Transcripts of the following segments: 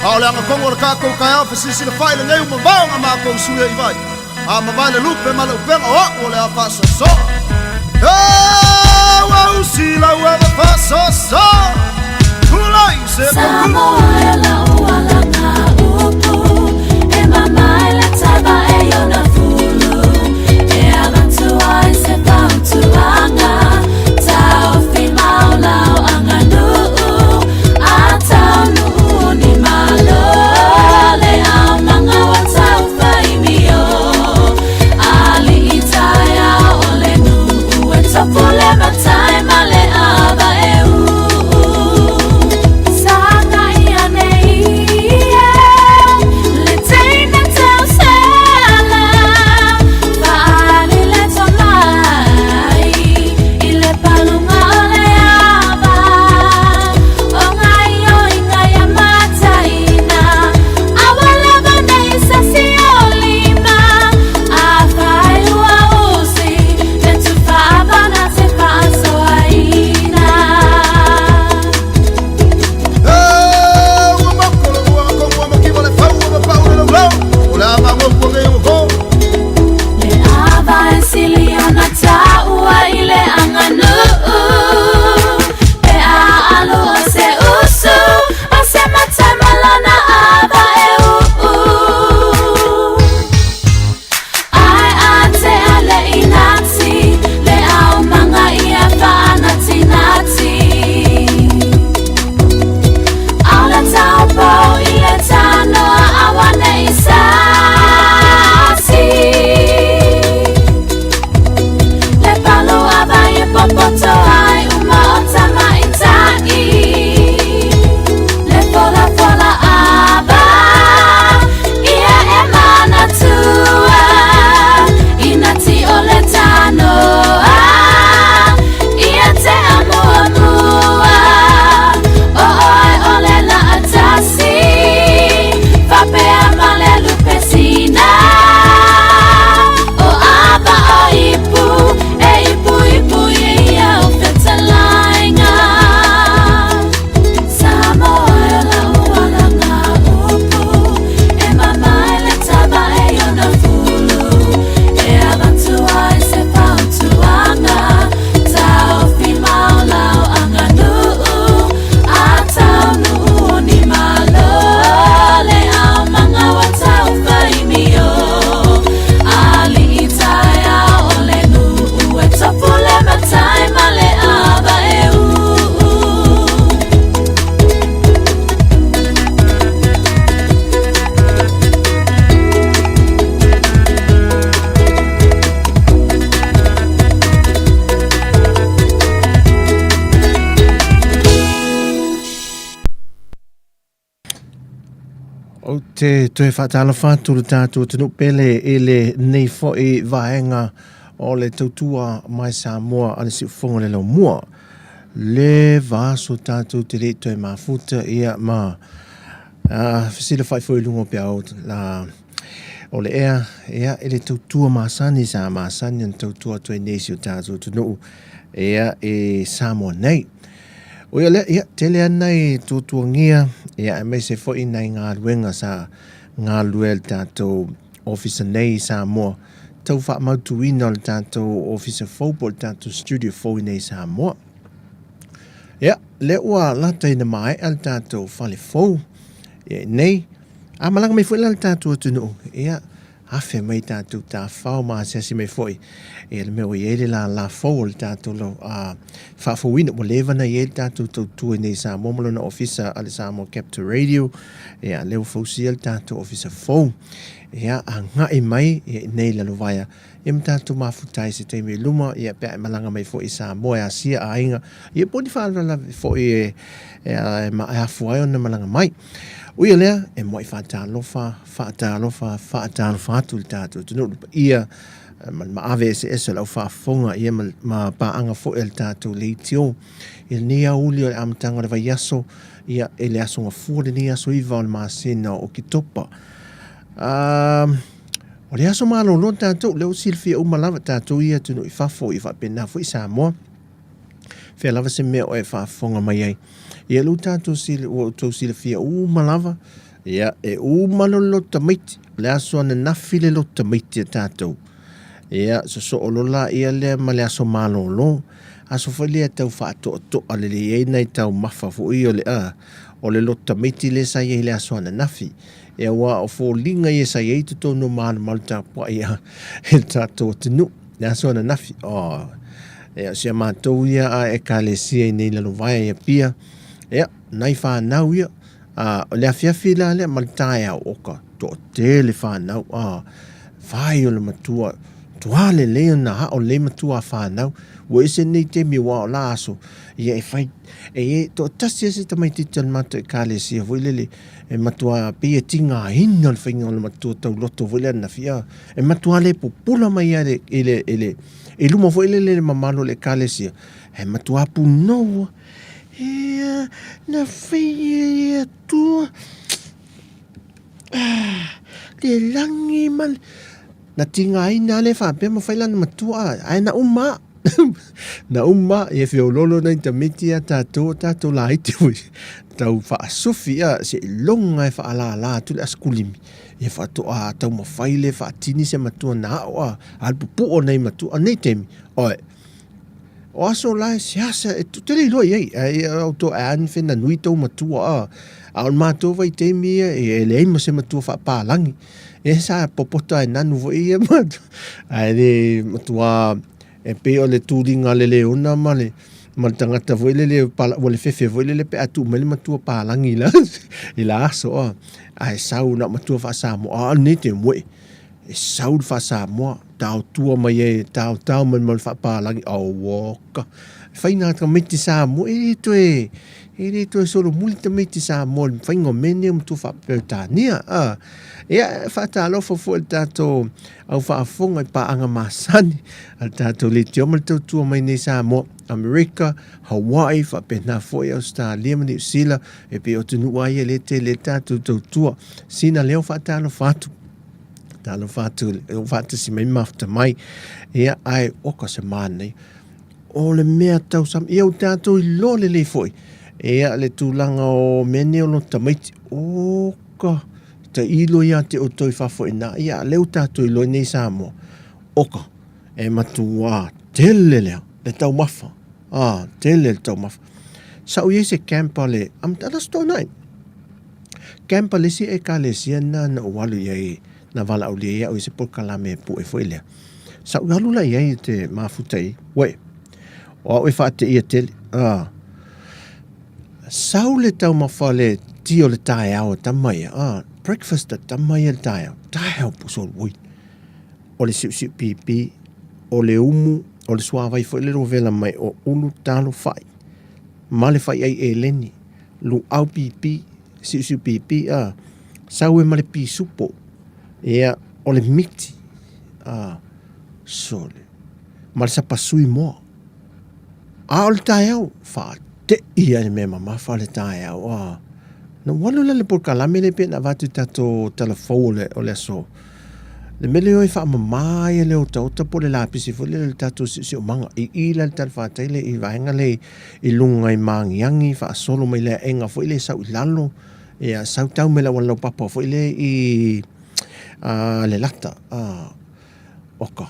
Aole anga kongo ka ko ka fa sisi le fai le nei mo vanga ma ko suya I vai. A ma vai le lupe ma le upenga o ole a fa so. Wa usi la wa fa so. Tula I se Samoa la wala nga upu e mama la taba e yona fulu e avantu ai se pantu anga tau fi maula anga nu atau nu ni malo le amanga wa tau fai mio ali itaya ole nu e topule matai male aba e Te toe whaatala whāturu tātua tunu pele e le nei fo e vaenga o le Tautua Mai Samoa ane si ufonga le lau mua. Le vaso tātua te re toe mafuta ia ma fisila whai fwoi lungo pia o la o le ea e le Tautua Masani sa Masani an Tautua toe nesi o tātua tunu ea e Samoa nei. O ia te lea nei tūtuangia ia e mei se fwoi nei ngā ruenga sa ngā luel tātou officer nei Samoa. Tau wha mautu ina le tātou officer fōpo le tātou studio fwoi nei Samoa. Ia, le ua lata ina mai al tātou whale fōu. Ia nei, a malanga mei fwoi le tātou tunu. Ia, hafe mai tātou tā whao maa siasi mei fwoi. Ia le meo i ele la fōu le tātou lo whawhawina mo levana i ele tātou tautua nei Samoa malona officer ale Samoa Captain Radio. Ia leo fausia le tātou officer fōu. Ia a ngai mai ia nei la lovaya. Ia mtātou mafutai se teime luma ia pia e malanga mai fwoi Samoa ia sia a inga. Ia poni whaala fwoi e maafuai o na malanga mai. Uia lea, e moi whaatalofa atu le tātou. Tunu ia, ma ave ese lau whaafonga ia ma paanga fo el tātou leitio. Ia nia uli o le amatanga le vai aso, ia e le aso nga fua le nia aso iwa o le maasena o Oketopa. O le aso malo no tātou, leo silfia umalawa tātou ia tunu I whafo I whapena fo I Samoa. Whea lava se mea o e whaafonga mai ai. Ia lu tātou silfia umalawa, Ia, umalo lo tamaiti. Le aso ana nafi le lo tamaiti tātou. Ia, so olola ia le ma le aso malolo. Aso whale a tau whaato ale le ei nei tau mafa fu i o le a. O le lo tamaiti le sa iei le aso ana nafi. Ia wa o fo linga ia sa iei tuto no maana malta pa ia he tātou tinu. Le aso ana nafi. Ia, sia mātou ia a e ka le sia i nei lalo vai ia pia. Ia, nai whanau ia. O le afiafi la le malta ia oka. To te le whanau. Vai o le matua. Tua le leo na ha o le matua whanau. Wa ese nei te mi wa o la aso. Ia e whai. E to tasi ese tamai titan mata e ka le sia. Voilele e matua pia tinga hinga le whainga o le matua tau loto voile na fia. E matua le pupula mai ale ele. E luma voilele le mamalo le ka le sia. E matua pu noa. Ia na whia tua. Le langi mal. Na tinga ina le whapea ma whailana matua. Ai na uma. Na uma e whio lolo nei ta mitia tātou la iti hui. Tau whaasufi a se longa e whaala la tu le askulimi. E whaatoa tau mawhaile whaatini se matua na oa. Alpupu o nei matua nei temi. Oe. O aso lai siasa e tutele ilo iei. E auto e anwhena nui tau matua a. Aon mātou vai temi e leima se matua whaapalangi. E sa popota e nanu vo ia matu. Ai le matua e pe o le tūringa le leona ma le tangata vo le fefe vo le pe atu ma le matua palangi la. I la aso a. Ai sau na matua wha Samoa. Ne te mwe. E sau wha Samoa. Tautua mai e tau man wha palangi. Au woka. Whaina ka meti Samoa. E to solo multa meti Samoa. Whaingo mene mtu wha peutania. Ia whaatalo fo el tato au whaafonga I paanga masani. Al tato le te omal Tautua mai nei Samoa, Amerika, Hawaii, whapena foi Australia, New Zealand, e pe o tunu ai le te le tato Tautua. Sina leo whaatalo whatu. Talo whatu si mai mafta mai. Ia ai oka se manei. O le mea tau sam. Ia o tato I lo le foi. Ia le tūlanga o mene o lo tamaiti. Oka. Ta ilo ia te o toi whafo ina. Ia leo tātou ilo nei Samoa. Oka. E matua tele leo. Le tau mafa. Tele le tau mafa. Sau ie se campa le. Amtala sto nai. Campa le si e ka le si na walu iei. Na wala au le ia o se por kalame pu e foi lea. Sau galu la iei te mafutai. We. O e whaate ia tele. Sau le tau mafa le tio le tae au tamai. Breakfast tamai le tae au. Tae au pusol wui. O le siu pipi. O le umu. O le suawai foi le rovela mai o ulu talo fai. Ma le fai ai e leni. Lu au pipi. Siu pipi. Sau e ma le pi supo. Ia o le miti. Sole. Ma le sapasui moa. O le tae au. Fai. Te ia ni mema mafa le tae au. Na walu le por kalame le pe na vatu tato telefou o le so. Le mele oi wha mamai le o tauta po le lapisi fo le tato si o manga. I le talwhatai le I vaenga le I lunga I mangiangi wha solo mai le enga fo le sau I lalo. Ia sau tau me la wala papa fo le I le lata. Oka.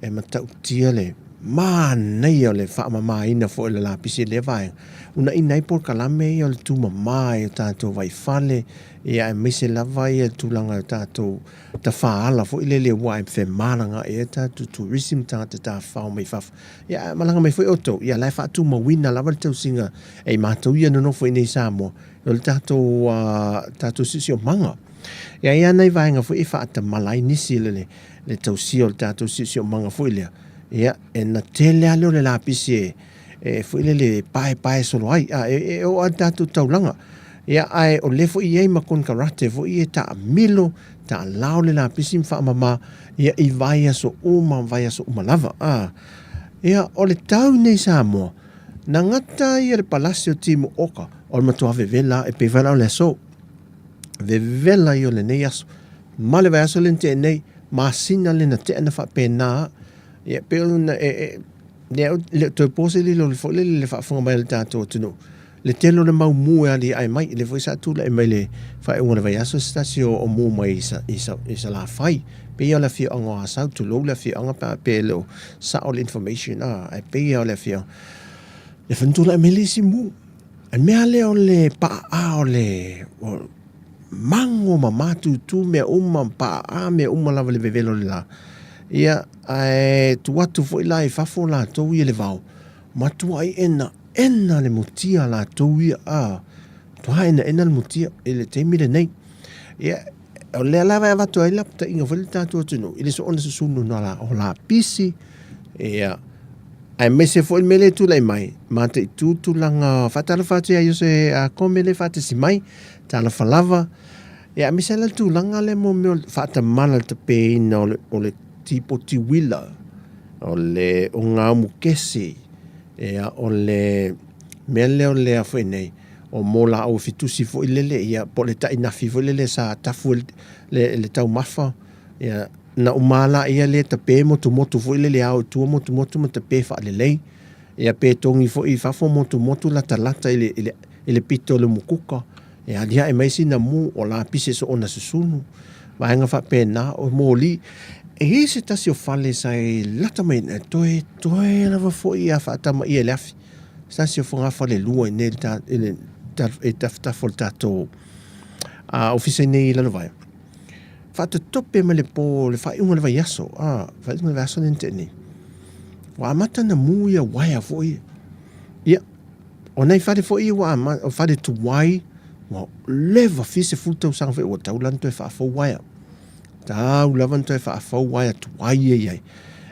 E matau tia le. Nei o le wha mamai ina fo le lapisi le vaenga. Una inai por kalame I o le tu mamai o tātou vai fale. Ia e mise lava I tu langa o tātou ta whaala fo ile le wai mfe malanga e tātou tourism tātou tā whao mai whaf. Ia malanga mai fo oto. Ia lai whaatu mawina lava le tau singa. E mātou ia nono fo inei Samoa. O le tātou sisi o manga. Ia nei vaenga fo I whaata malai nisi le tau si o le tātou sisi o manga fo ilea. Ia e na tele alo le lapisi e fo ile le pae solo ai o a tātou taulanga ia ai o le fo I makon karate fo I ta milo ta lao le lapisi mfa mama ia I vai aso uma lava ia o le tau nei Samoa na ngata ia le palasio timu oka o le matua vevela e pe vela o le so vevela I o le nei aso ma le vai aso le te nei masina le na te ana fa pena ia pe ona le to pose le lo le fa fonga mai le tato tunu le telo le mau mu ali ai mai le foi sa tu le mai le fa una vai aso stasio o mu mai isa la fai pe ia la fi anga sa tu lo la fi anga pa pelo sa all information ai pe ia la fi le fantu la melisi mu an me ale o le pa a o le mango mamatu tu me pa a me la le vevelo la ia ai tu watu foi la fa fo la to ia le vau matu ai ena le mutia la toia to haina ena le mutia ele te mire nei ia o le la va to ila ta inga volta to tunu ile so ona sunu na la o la pisi ia ai mese fo il mele tu lai mai ma te tu langa fatala fatia yo se a komele fate si mai tala falava ia mese la tu langa le mo me fata mala te pe no o le tipo tiwila o le o nga mu kesi ia o le mele o le a nei o mola au fitusi fo ilele ia po le tai nafi fo ilele sa tafu le tau mafa ia na umala ia le tape motu fo ilele au tu motu mo tape fa le ia pe tongi fo I fa fo motu la talata ile pito le mukuka ia dia e mai sina mu o la pise so ona susunu va nga fa pe na o moli e se ta si o fale sai lata mai toe la va fo ia fa ta mai ele afi sta si o fonga fale lua ne ta ele ta foltato office nei la vai fa te tope me le po le fa un le vai aso fa un le aso nenteni wa mata na mu ia wai fo ia o nei fa de fo ia ma o fa de tu wai wa leva fise futa usang fe o taulan to fa fo wai ta ulavan to fa fo wai tu wai ia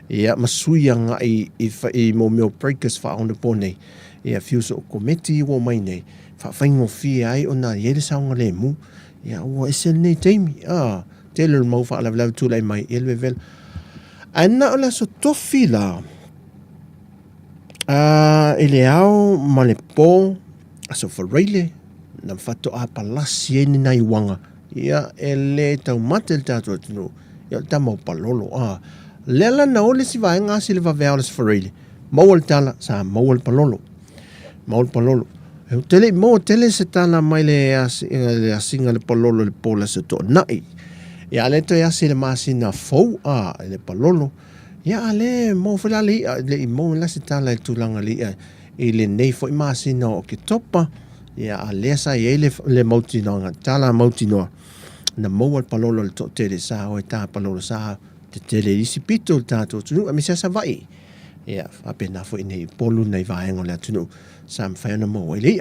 ia masui nga I mo me breakers fa on the pone ia fiuso kometi wo mai nei fa faingo fi ai ona ia le saunga le mu ia o ese nei teimi tele mo fa la tu lai mai ele vel ana ola so tofila ele ao malepo aso forele na fato a palasi ni nai wanga ia ele tau matel tato no ia tamo palolo lela na ole si vai nga si le va veoles forele mo tala sa mo palolo tele se tala mai le asinga le palolo le pola se to nai ia le to ia si le masina fou le palolo ia ale mo fela le mo la se tala le tulanga li ile nei foi masina Oketopa ia ale sa ia le mautino tala mautino na mo palolo le to tele sa o ta palolo sa te tele isi pito tato tunu a misa sa vai ia apena foi nei polu nei vai ngole tunu sam faina mo ile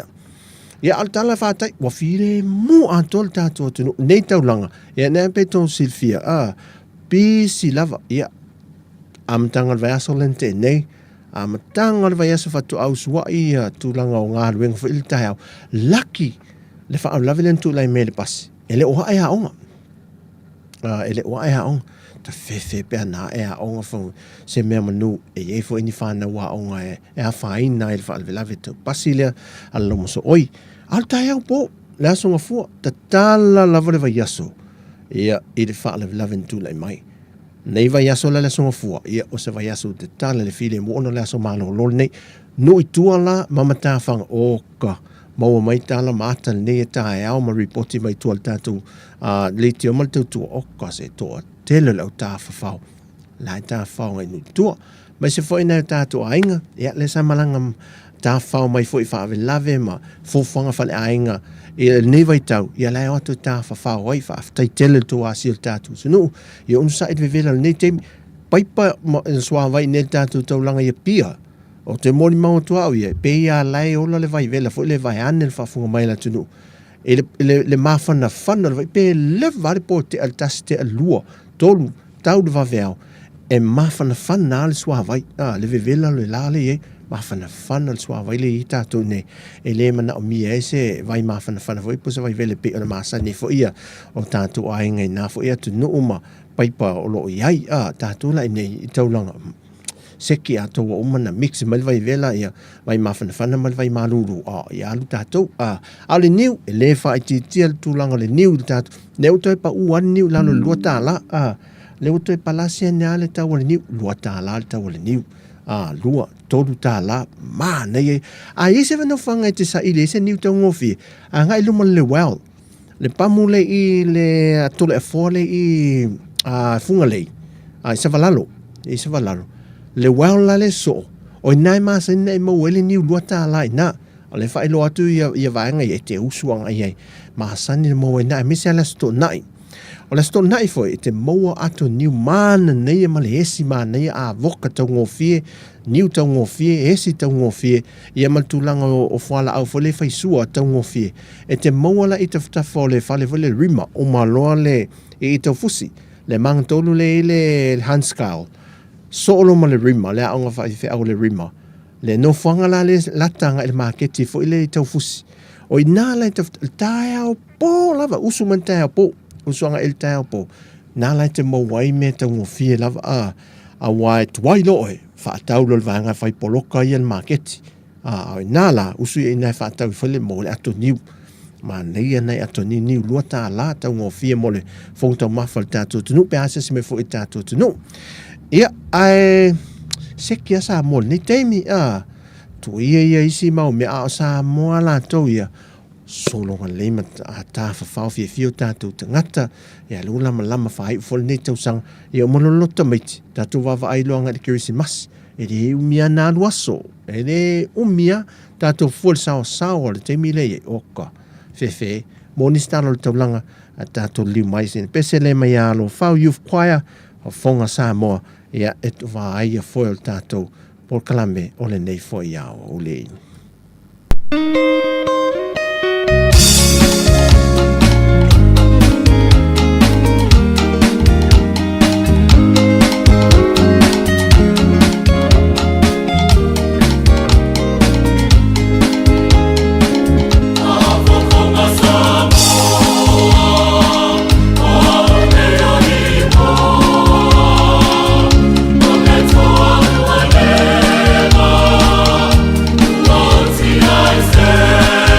ia altala fatai wa fire mu antol tato tunu nei taulanga ia na peton silfia pi silava ia am tangal vai asolente nei am tangal vai aso fatu au swa ia tulanga o nga weng fo il tau lucky le fa lavelen tu lai mele pas ele o ai haonga ele o ai haonga ta fefe pe na onga fo se me manu e fo ini fa na wa onga e fa ina il fa lavete pasile allo mo so oi alta ya po la so fu ta tala la vole va yaso ia il fa laven tu lai mai nei va yaso la so fu ia o se va yaso te tala le file mo no la so malo lo nei no I tu ala mama ta fang oka mo mai tala mata nei ta ya o ma reporti mai tu alta tu le ti o mal tu oka se to tele lau ta fafau la ta fau ngai nu tu mai se foi na ta tu ainga ia le sa malanga ta fau mai foi fa lave ma fo fanga fa ainga e nei vai tau ia la o ta fafau oi fa tai tele tu asil ta tu sunu ia un sa et vevela nei tem pai pa swa vai nei ta tu tau langa ia pia o te mori mau tu au ia pe ia lai o le vai vela fo le vai anel fa funga mai la tunu le mafana fana vai pe le vale po te altaste alua tolu tau de vaveo e mafana fana le swa vai le vevela le lale mafana fana le swa vai le ita to ne ele mana o mi ese vai mafana fana vai posa vai vele pe o masa ne fo ia o tatu ai ngai na fo ia tu no uma pai pa o lo iai tatu la nei tau langa seki ato o mana mix mal vai vela ia vai mafana fana mal vai malulu ia lu tatu ale niu ele fa ti tiel tu langa le niu tatu ne uto pa uan niu la lo luata la le uto pa la sia ne ale ta o niu luata la ta o niu lua tolu tala ma nei ai se no fanga te sa ile se ni tau ngofi anga i luma le well le pamule i le tole fole i funga lei ai se valalo le well la le so o nai ma se nei mo wele ni lua tala ina le fa ilo atu ia vanga i te usuanga ai ma sani mo na mi se la sto nai o le sto nai foi te mo atu ni man nei ma le esi ma nei a voka tau ngofie niu tau ngofie esi tau ngofie ia maltulanga o fala au fole fai sua tau ngofie e te mo la ita fta fole fale fole rima o maloa le e ita fusi le mang tolu le hanskal solo ma le rima le aonga fai fe au le rima le no fanga la le latanga le marketi fo ile tau fusi o ina la ita tau po lava usu man tau po usuanga el tau po na la te mo wai me tau ngofie lava a wai tuai loe fa tau lo vanga fai poloka i el marketi na la usu ina fa tau fole mo le ato niu ma nei nei ato ni lua ta la tau ngofie mo le fong tau mafal tatu tunu pe asa se me fo i tatu tunu ia ai sekia sa mo ni teimi tu ia isi mau me a sa mo la to ia solo nga lema ta fa fio tatu ngata ia lula malama fa fol ni tau sang ia mo lo tomate tatu va ai lo nga Christmas ele umia na luaso ele umia tatu fol sa le teimi le oka fefe mo ni stalo tau langa tatu li mai sin pesele mai alo fa youth choir o fonga sa mo ia et va ai foil tatu por kalame o le nei foi ia o le I say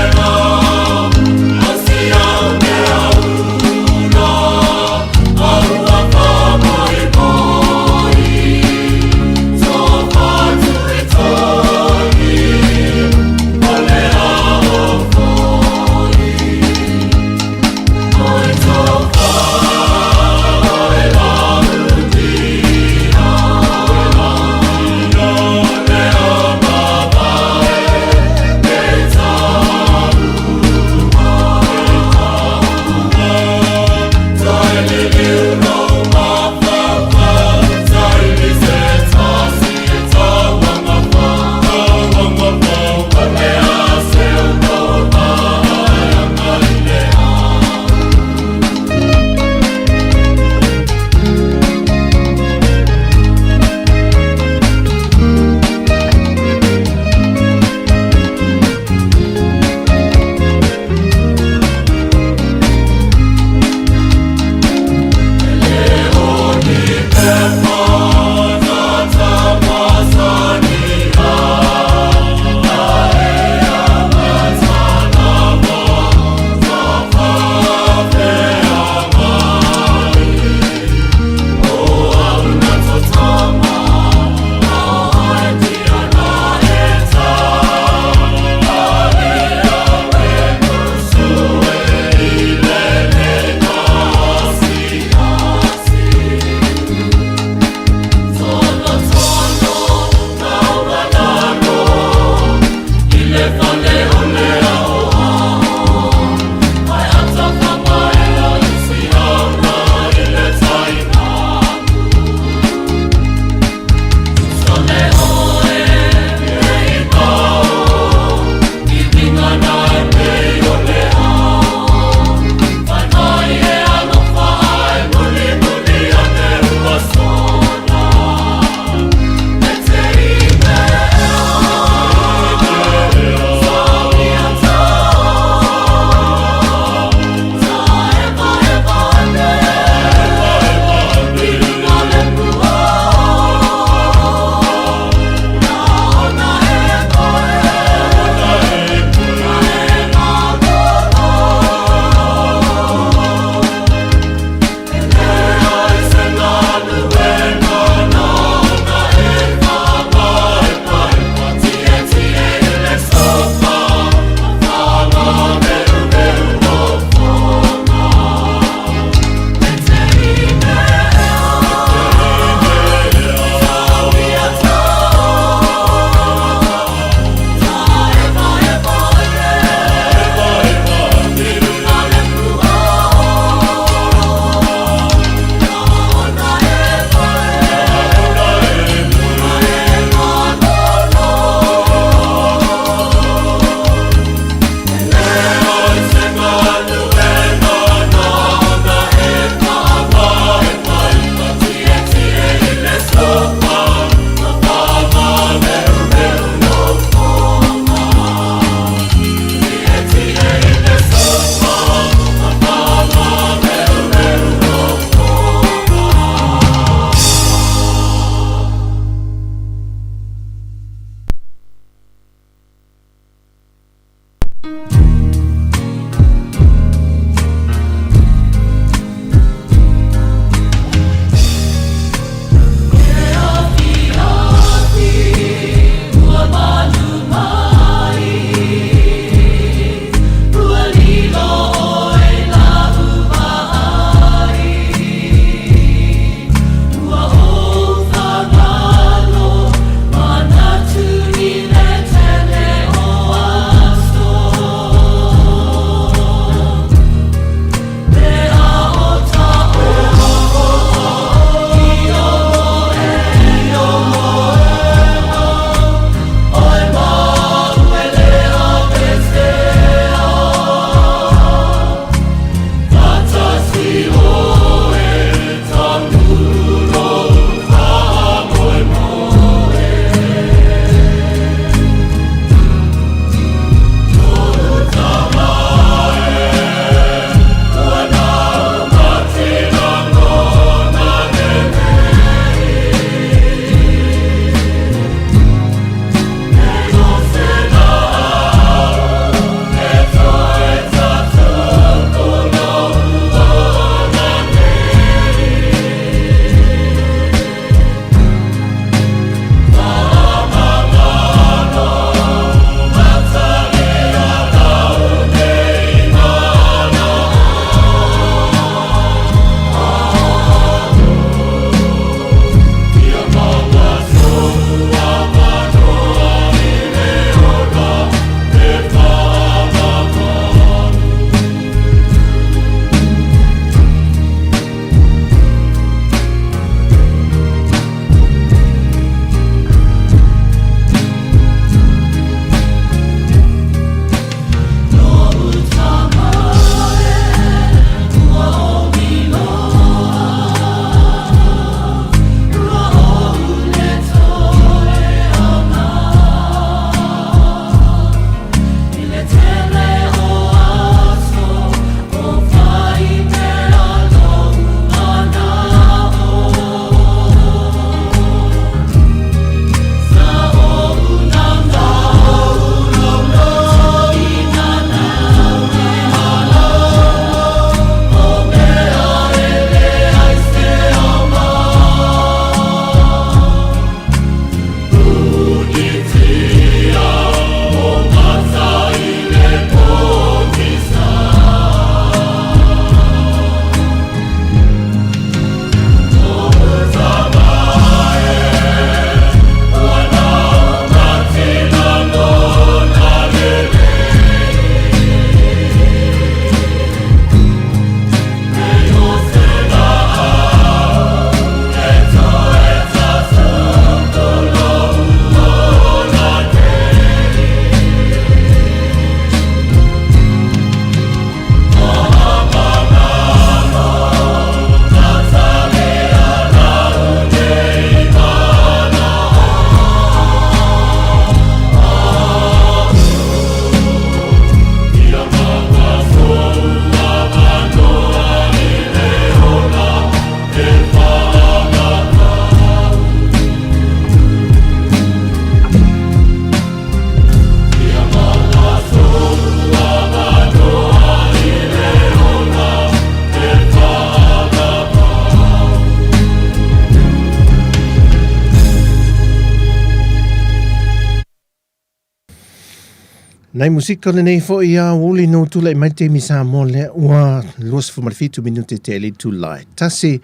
Nai musika le nei fo ia uli no tula I mai te misa mo le ua luas fumarfitu minute te li tulai. Tasi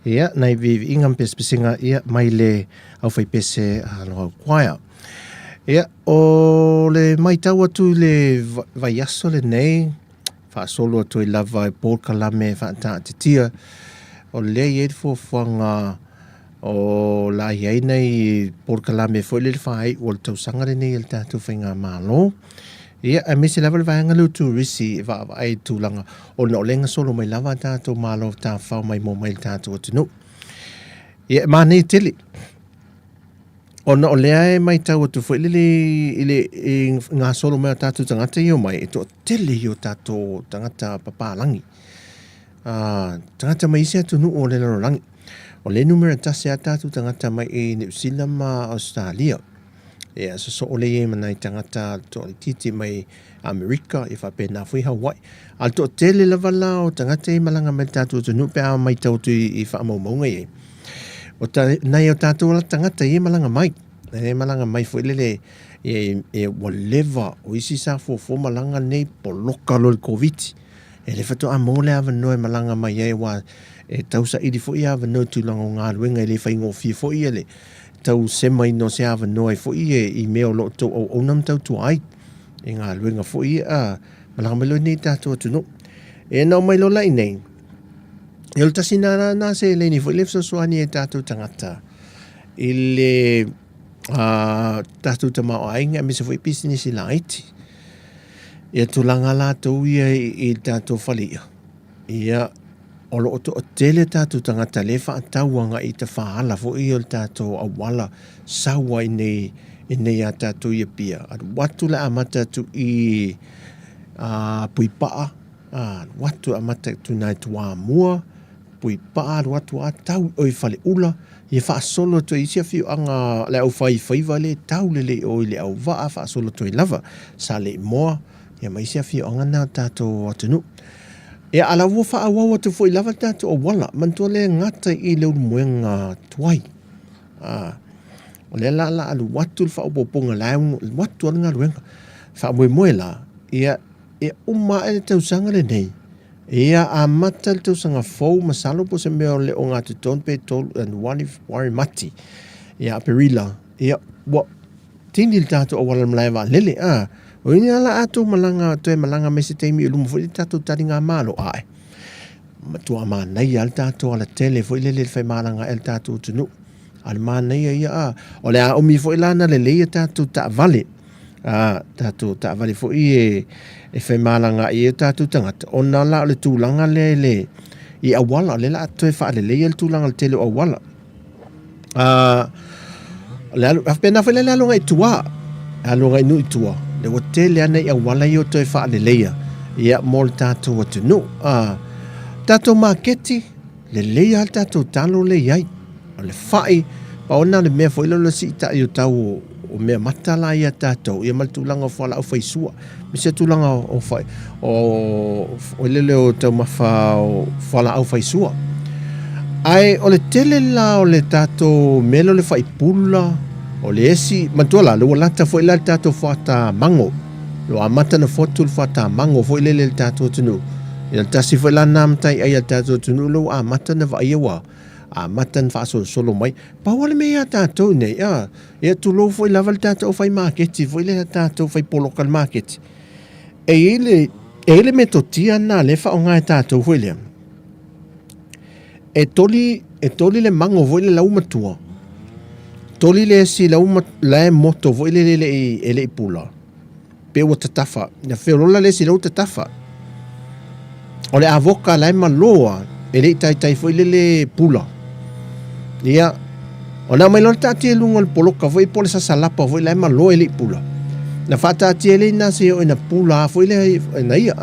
ia nai vivi ingam pespisinga ia mai le au fai pese aloha kwaia. Ia o le mai tau atu le vai aso le nei fa solo atu I lava Paul Kalame fa ta titia o le ia fo fanga o la ia nei Paul Kalame fo le fai o tau sangare nei el tatu fainga malo. Ia a mese level vai ngalu tu risi va ai tu langa o no lenga solo mai lava tatu malo ta fa mai mo mai tatu tu no. Ia ma nei tili. O no le mai tau tu fo ile nga solo mai tatu tangata yo mai to tili yo tatu tangata papa langi. Tangata mai sia tu no o le langi. O le numero tasi tatu tangata mai New Zealand ma Australia. Ia so ole ye manai tangata to titi mai America if a pena fui Hawaii al to tele lava la o tangata I malanga mai tatu to nupe a mai tau tu I fa mo mo ngai o ta nai o tatu la tangata ye malanga mai foi lele e whatever o isi sa fo malanga nei poloka lo covid e le fato a mo le ava no e malanga mai e wa e tau sa idi fo ia ava no tu lango ngā luenga le fai ngo fi fo ia le tau sema ino se ava noai fo I meo lo to o nam tau tu ai e ngā luenga fo a malanga mai lo nei tatu atu no e nau mai lo lai nei e lo tasi na se le ni fo I le fsoani e tatu tangata I le tatu tamao ainga me se fo I business I la iti e tulanga la tau ia I tatu falia ia o lo o tele tatu tangata le wha atauanga I te whaala fo I o tatu awala sawa I nei a tatu ia pia. Watu le amata tu I puipaa, watu amata tu nai tua mua, puipaa, watu a tau o I whale ula, I wha solo tu I sia fiu anga le au whai whaiva le tau le o I le au waa wha solo tu I lava, sa le moa, ia mai sia fiu anga na tatu atunu. E ala wo fa awa tu foi lava tatu o wala mantua le ngata I le muenga tuai le la alu watu fa o poponga la watu nga luenga fa moela ia e uma e tau sanga le nei ia a mata tau sanga fou masalo po se meo le o ngatu ton pe tol and one if wari mati ia perila ia wa tindil tatu o wala mlaiva lele o ini ala atu malanga to malanga me se teimi I lumo fo I tatu taringa malo ai matua mana I al tatu ala tele fo ile le fai malanga el tatu tunu al mana ia o le a omi fo ilana le le tatu ta vale tatu ta vale fo I e fai malanga I tatu tangata ona la le tulanga le I awala le la to fa le el tulanga le tele awala le afpena fo le la longa itua alonga inu itua le hotele ana I awala I o toi wha le leia ia mol tātou atu no tātou maketi le leia al tātou talo le iai o le whai pa ona le mea fo ilo le si ta I o tau o mea matala ia tātou ia mal tūlanga o whala au whaisua me se tūlanga o whai o lele o tau mawha o whala au whaisua ai o le tele la o le tātou melo le whai pula o le esi matola lo lata fo ila tato fata mango lo amata na fotul fata mango fo ile le tato tunu il tasi fo la nam tai ai tato tunu lo amata na va yawa amata fa solo mai pa wala me ya tato ne ya tu lo fo ila val tato fai market fo ile tato fai po local market e ile metotia na le fa onga tato fo ile e toli le mango fo ile la umatua toli le si la uma la moto vo ele pula pe o tatafa na ferola le si la tatafa o le avoka la maloa ele tai foi le pula ia ona mai lo tati lungo le poloka foi pole sa salapa foi la maloa ele pula na fata ti ele na se o na pula foi le na ia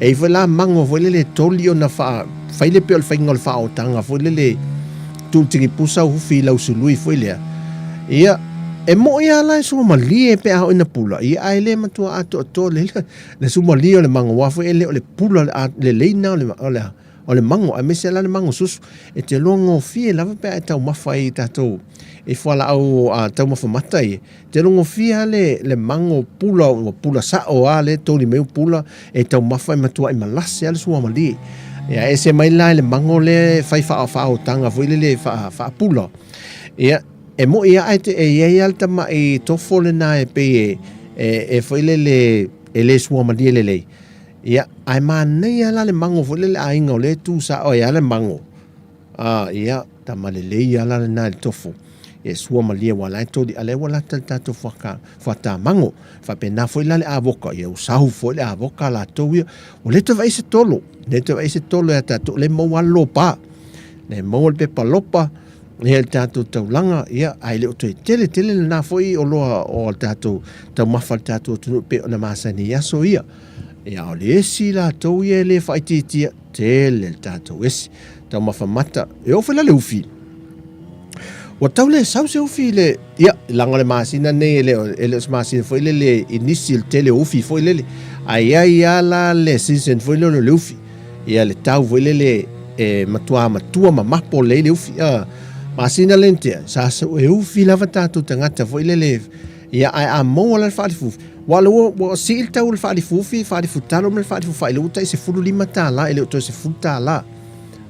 e foi la mango foi le toli o na fa fai le pe o fai ngol fa o tanga foi le tu tiki pusa hufi lau sului foi lea ia e mo ia la su mali e pe a ina pula ia ai le matua ato le su mali o le mango wa foi le pula le leina o o le mango, a mese la le mango susu, e te longo fie lava pe a tau mafa i tātou, e whala au tau mafa mata i, te longo fie le mango pula, o pula sa o a le tōni meu pula, e tau mafa i matua i malase ale sua mali. Ia e se mai lai le mango le fai wha o tanga, fo ile le wha pula. Ia, e mo ia ai te e iei alta ma i tofo le na e pe e fo ile le sua mali le lei. Ia, ai nei ala le mango fo le ainga o le tu sa o ia le mango. Ia, ta ma le lei ala le na le tofo. E sua malia wala e todi ale wala tato fata mango. Fa pena fo ila le avoka. Ia usahu fo le avoka la tau ia. O le te vai se tolo. Le te vai se tolo e tato le mau alopa. Le mau le pepa lopa. Le tato taulanga. Ia, ai le o toi tele le na fo i o loa o tato tau mawhal tato tunu pe o na masani yaso ia. Ia o le esi la tau ia le whaititia tele tato esi. Tau mawhamata. E o whala le ufi. Wa tau le sau se ufi le ia langa le masina nei ele masina foi le initial tele ufi foi le ai ala le season foi le ufi ia le tau foi le matua mamapo le ufi masina lente sa e ufi lava tatu tangata foi le ia ai a mo la fa fu wala wo sil tau le fa fu talo me fa fu fa le uta se fulu lima tala ele to se futa la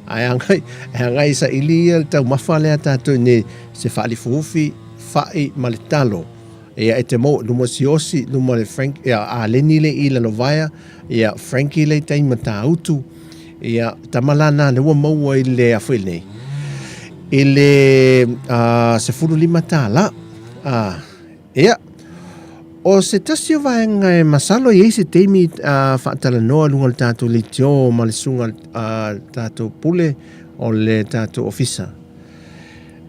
ai angai sa ilia tau mafale ata ne se fali fufi fai malitalo ia e te mo lumo siosi lumo le Frank ia a leni le ila lovaya ia Frankie le tai mata autu ia tamalana le mo ile afile ile se fulu lima tala ia o se tasio vaenga e masalo i se teimi whaatala noa lunga le tātou le tio ma le sunga tātou pule o le tātou ofisa.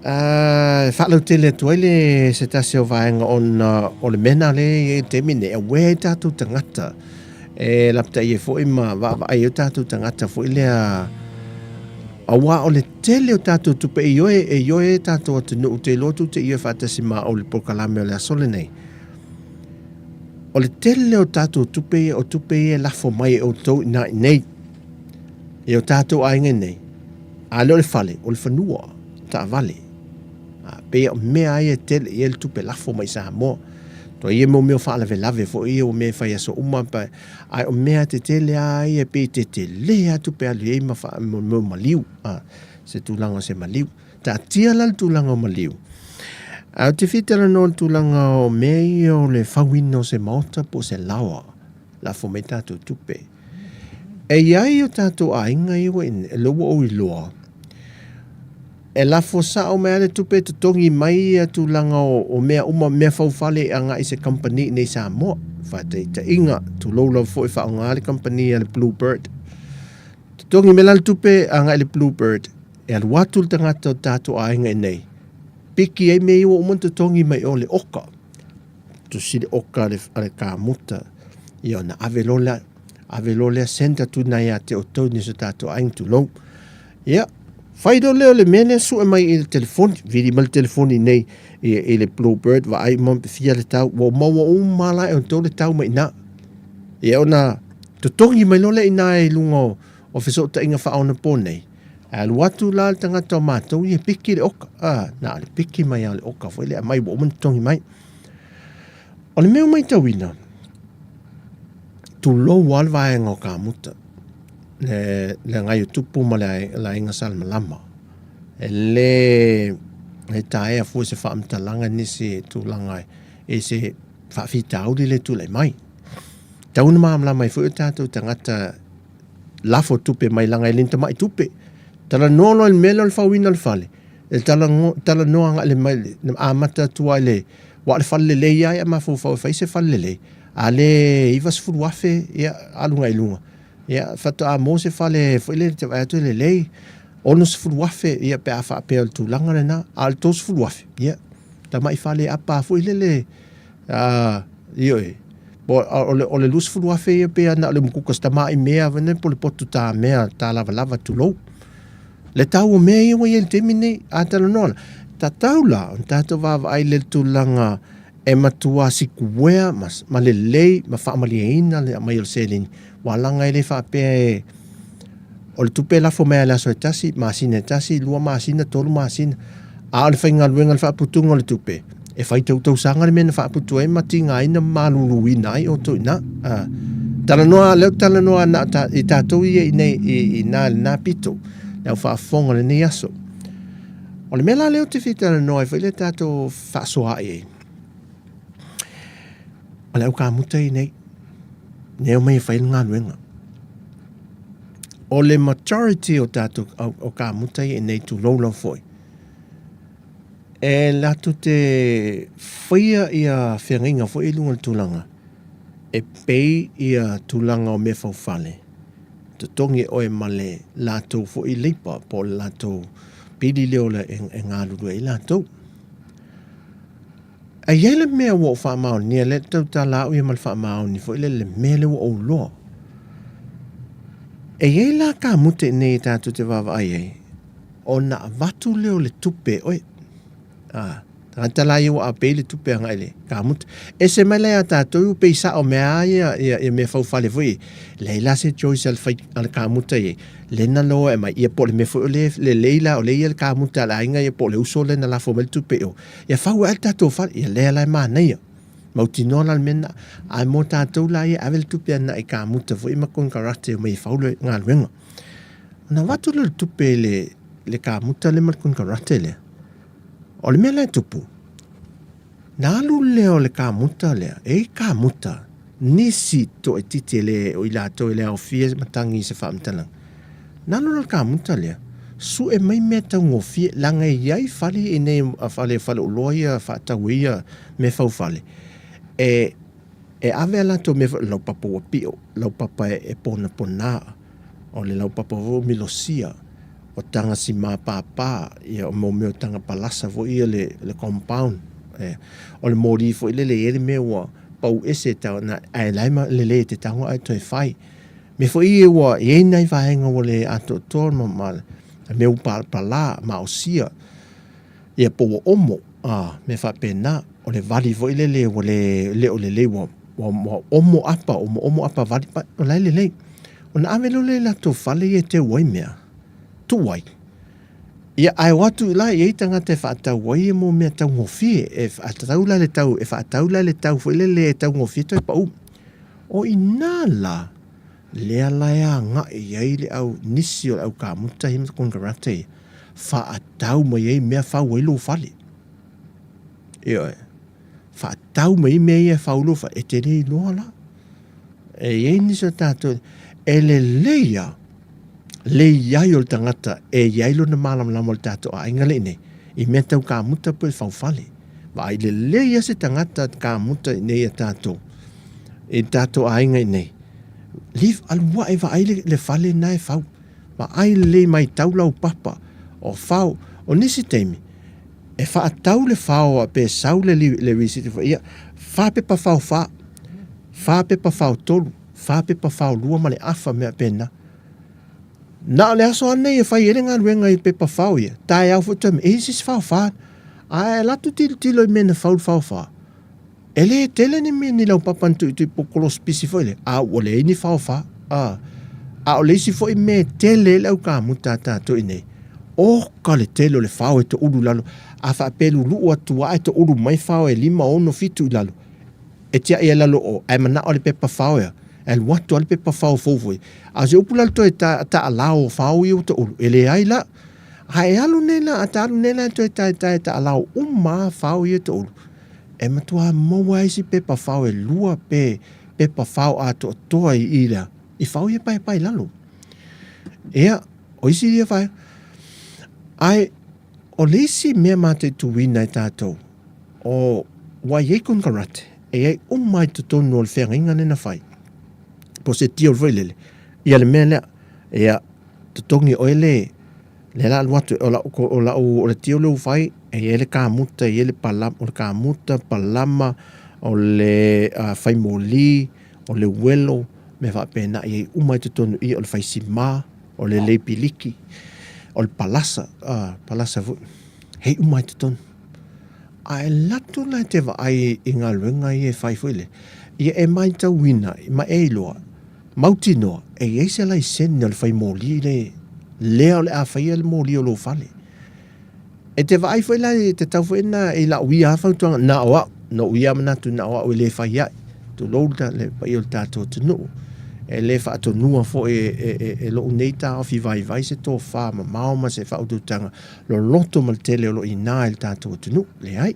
Whaalau tele tuaile se tasio vaenga o le mena le e teimi ne e we tātou tangata. E lapta i e fo ima ai o tātou tangata fo ile a wa o le tele o tātou tupe e yoe tātou atunu te lotu te i e whaatasima o le pokalame o le asole nei. O le tele o tātou tupe e lafo mai o tau nei. E o tātou ainga nei. A leo le fale, o le whanua, ta vale. Pe o mea ai e tele e le tupe lafo mai sa mo. To ie mo meo wha lave fo ie o mea whai aso uma pa. Ai o mea te tele ai e pe te lea tupe alu e ma wha mo maliu. Se tūlanga se maliu. Ta tia lal tūlanga o maliu. Au te whitara no tūlanga o mei o le whawino se maota po se lawa. La fo me tātou tupe. E iai o tātou ainga iwa in e loa o i loa. E la fo sa o mea le tupe te tongi mai a tūlanga o mea uma mea whauwhale anga i se company nei sa moa. Whate te inga tu lola fo i whaonga le company a le Bluebird. Te tongi me la le tupe anga i le Bluebird. E al watu le tangata o tātou ainga i nei. Piki ai mei o umantu tongi mai o le oka. Tu si le oka le kāmuta. Ia na avelolea senta tu nai a te o tau ni so tātou aing tu long. Ia, whaido leo le mene su e mai i le telefoni. Viri mal telefoni nei i le Bluebird wa ai mampi fia le tau. Wa maua umala e on tau le tau mai na. Ia ona, tu tongi mai lole i nai lungo o fiso ta inga whaona po nei. Al watu la le tangata o mātou i piki le oka. Na le piki mai a le oka. Fai le a mai wo tongi mai. O le meo mai tawina. Tu lo wal vaenga o ka muta. Le ngai o tupu ma la inga salma lama. E le tae a fu se whaamtalanga nisi tu langai. E se whaafita audi le tu le mai. Tauna maam la mai fu o tātou tangata lafo tupe mai langai linta mai tupe. Tala nono il melo il fawina il fale. E tala noa nga le mai amata tua le wa le fale le ia ma fu fa se fale le. Ale ivas fu wafe ia alunga ilunga. Ia fata a mo se fale foi le te vai le. Ono se fu wafe ia pe afa pe tu langa na al tos fu wafe. Ia ta mai fale apa foi le io bo o le lus fu wafe ia pe na le muku sta mai mea vene po le potu ta mea ta lava tu lo. Le tau o mea iwa i el temine a tala nola. Ta taula, on tato vava ai le tūlanga e matua si kuwea, ma le lei, ma wha amali e ina, le mai o selini. Walanga e le wha pēa o le tupe la fo mea la so tasi masina tasi lua masina tolu masina a le fainga luenga le whaaputunga o le tupe e whai tau sanga le mena whaaputu e mati ngā ina malulu ina ai o tu ina tala noa leo tala noa na i tātou i nā pito leo whaafonga le ni aso o le mela leo te whitala noa e whaile tātou whaasoa e o leo ka muta i nei neo mai whaile ngā luenga o le majority o tātou o ka muta i nei tu lolo foi e latu te whaia ia whianginga foi i lunga tūlanga e pei ia tūlanga o me whauwhale te tongi oe male lātou foi i leipa po lātou pili leo le e ngā lulu e lātou a iele mea wo whaamao ni le tau tā lau i mal whaamao ni foi le mea le wo loa e iei la ka mute nei tātou te wawa ai o na watu leo le tupe oe tala i wa pe le tupe anga ele ka mute e se mele a tātou pe sa o mea ia me whauwhale foi le la se choice al fai al ka mute e le na loa e mai ia po le me foi le leila o le ia ka mute ala inga ia po le uso le na la fo mel tupe o ia whau al tātou whale ia le ala ma nei Mautinola al mena a mo tātou la ia avel tupe ana i ka muta foi ma kon karate o mai faule ngā luenga. Na watu le tupe le ka muta le ma kon karate le. O le mea le tupu. Na alu leo le ka muta le e ka muta nisi to e titi le o ila to le au fie matangi se whaamtalang. Na alu le ka muta le su e mai mea tau ngofie langa iai fali e nei a fale uloia whaatawia me fau fale. E ave ala to me lau papa wa pio, lau papa e pona pona, o le lau papa vo milosia, o tanga si mā pāpā, ia o mō tanga palasa vo ia le compound, o le mōri fo ile le ere mea wa pau ese tau na ai laima le te tango ai toi whai. Me fo ia wa e nei vaenga wa le ato tōr ma me upala ma o sia, ia po wa omo, me fa pena, o le vali vo ile le o le wa omo apa vali pa o le o na amelo le la to fale e te wai mea tu wai ia ai watu la e tanga te fa ta wai mo me ta ngofi e fa ta ula le tau e fa ta ula le tau fo ile le tau ngofi to pa o inala le ala ya nga e le au nisi o au ka muta him kon karate fa atau mo ye me fa wai lo fale ia fa tau mai mea faulo fa e te rei loa la. E iei so tātou, e le leia i o le tangata, e iailo na malam lama o le tātou a inga le nei, i mea tau ka muta po e faufale. Wa ai le leia se tangata ka muta nei a tātou, e tātou a inga nei. Liv alua e wa ai le fale na e fau, wa ai le mai tau lau papa, o fau, o nisi teimi, e fa tau le fao a pe sau le risiti fa ia fa pe pa fao fa pe pa fao tolu fa pe pa fao lua ma le afa me pena na le aso ane e fa ele nga luenga i pe pa fao ia tai au fo tem e sis fao fa a la tu tilo i mena fao fa ele tele ni me ni lau papantu i pokolo spisi fo ele a ole ni fao fa a ole si fo i me tele lau ka muta to ine o ka le telo le fao e to ulu lalo a fa pelu lu atu a to ulu mai fao e lima ono fitu lalo e tia e lalo o ai mana o le pepa fao ya el watu le pepa fao fofo a se upula to ta alao fao i to ulu ele ai la ai alu nela ata alu nela to ta alao uma fao i to ulu e matua mo wai si pepa fao e lua pepa fao a to toi i la i fao i pai lalo ea o isi dia fai ai o leisi mea mate tu wina i tātou o wai e kon karate e ai umai tu tonu o le whenga inga nena whai po se tio le whailele ia le mea lea ia tu tongi o ele le la aluatu o le tio leu whai e ele ka muta e ele palama o le ka muta palama o le whai moli o le welo me wha pena e ai umai tu tonu i o le whai sima o le leipiliki o le palasa fu hei umai te tonu ai latu lai te wa ai i ngā luenga i e whai fuile ia e mai tau wina ma e loa mautino e se lai sen le fai moli le le a fai le moli o lo fale e te vai foi la te tau foi na e la uia fa tu na o no uia mana tu na o le fai ya tu lo le pai o tato tu no e le fa to nua fo e lo neita of vai se to fa ma se fa tu tanga lo loto mal tele lo ina il tato tu no le ai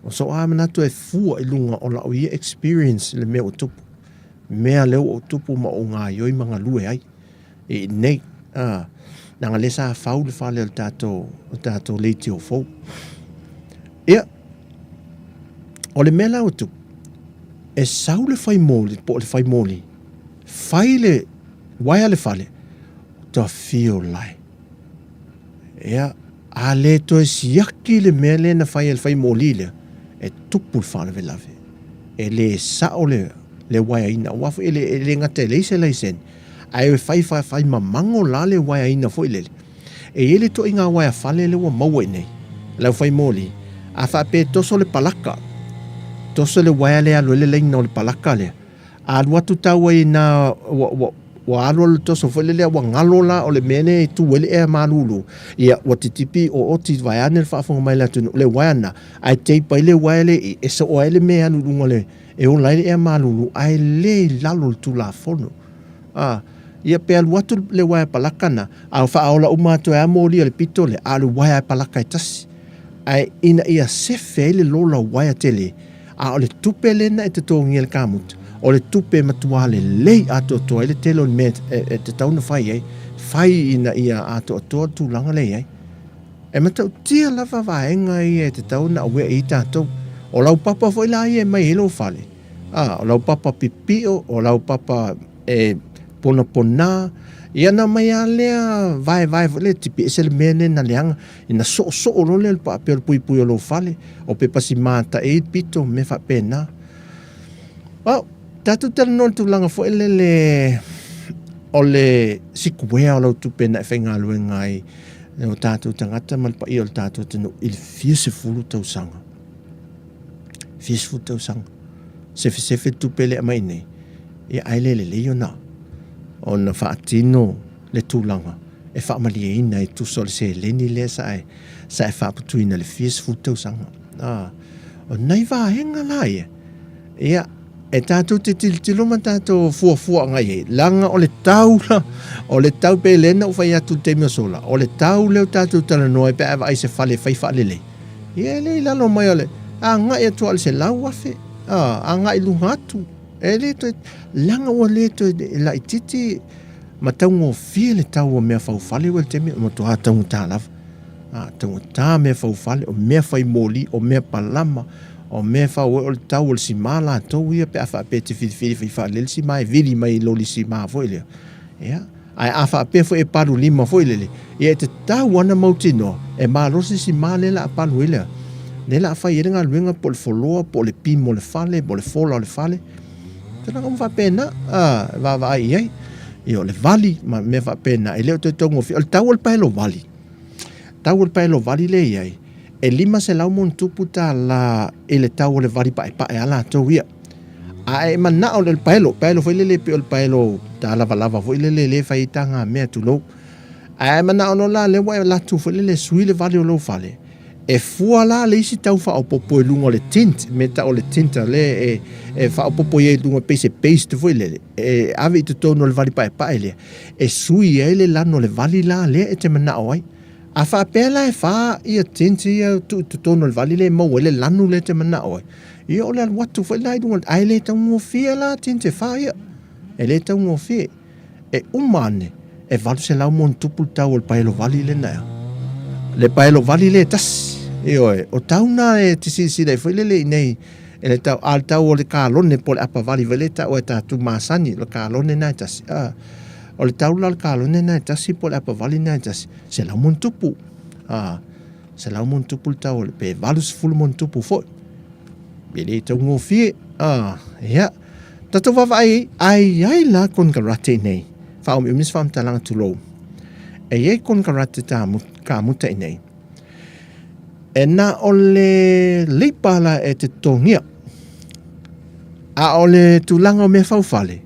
o so a mana tu e fu e lunga o la uia experience le me o tupu mea leo o tupu ma o ngā ioi manga lue ai e nei nanga lesa fau le fale o tato leiti o fau ia o le mea lao tupu e sau le fai moli po le fai moli fai le waia le fale to feel lai ia a le to e siaki le mea le na fai le fai moli le e tupu le fale velave e le sao le waia ina wafu ele ngate le se sen ai fai mamango la le waia ina fo ele e ele to inga waia fale le wa mawe nei la fai moli a fa pe toso le palaka toso le waia le alo le ina le palaka le a watu tawa ina wa alo le toso fo le wa ngalo la o le mene tu wele e malulu ia wa titipi o oti waia ne fa fo mai la tu le waia na ai te pa le waia le e so o ele me anu ngole e o lai e malulu ai le lalo tu la fono ia pe al watu le waia palakana a fa ola uma to e moli le pitole a le waia palaka tas ai ina ia se fele lo la waia tele a o le tupele na e te tongi el kamut o le tupe matuale le ato to ele telo met e te tauna fai ina ia ato to tu langa le ai e mata tia lava vaenga ia te tauna we i tato o lau papa foi la e mai elo fale o lau papa pipio o lau papa pona ia na mai alea vai le tipi se le mene na leanga ina so lo le pa pe pui o lo fale o pe pasi mata e pito me fa pena tatu tel non tu langa foi le o le sikuea o lau tu pena e whenga luenga ai o tatu tangata mal pa i o tatu tenu il fiese fulu tau sanga sefe tu pele mai nei e ai le yo na ona faatino le tulanga e fa mali ina e tu sol se leni le sa fa putuina le fies futo sanga o nei va henga lai ia e tatu te tilo matato fua ngai langa o le tau pele na ufa ya tu te sola o le tau le tatu tala no e pe ai se fale fa le ia le la no mai ole nga e tu al se la wafe nga i lungatu ele to langa o le to la ititi matango fie le tau o mea fau fale wel te mo to hatangu ta tangu ta mea fau fale o mea fai moli o mea palama o mea fau o le tau o le simala to ia pe afa pe te fili fa le simai vili mai lo li sima fo ile ia ai afa pe fo e paru lima fo ile ia te tau ana mautino e malo si simale la palu ile ne la fa yenga luenga por foloa por le pimo le fale por le fola le fale tena como fa pena va ai io le vali ma me fa pena e le to tongo fi el tawol paelo vali le ai e lima se la mon tuputa la ele tawol vali pa ala to via ai mana o le paelo foi le pe el paelo ta lava foi le fa itanga me tu lo ai mana ono la le wa la tu foi le sui le vali o lo fale e fua la le isi tau fa o popo e lungo le tint meta o le tinta le e fa o popo e lungo pese paste foi le e ave te tono le vali pa ele e sui ele la no le vali la le e te mana oi a fa pela e fa ia tint ia tu tono le vali le mo ele lanu le te mana oi ia o le watu foi la lungo ai le tau mo fia la tinte fa ia e le tau mo fia e umane e valu se la mon tupu tau pa lo vali le na le paelo vali le tas o tauna e tisi dai foi le nei ele tau al tau o le kalone po le apa vali veleta o ta tu masani le kalone na tas o le tau la kalone na tas po le apa vali na tas se la mon tupu se la mon tupu tau le pe valus full mon tupu fo bele tau ngofi ya tatu va ai la kon karate nei fa o mis fam talang tulo e ye kon karate ta ka muta nei e na ole leipala e te tongia a ole tulanga o me faufale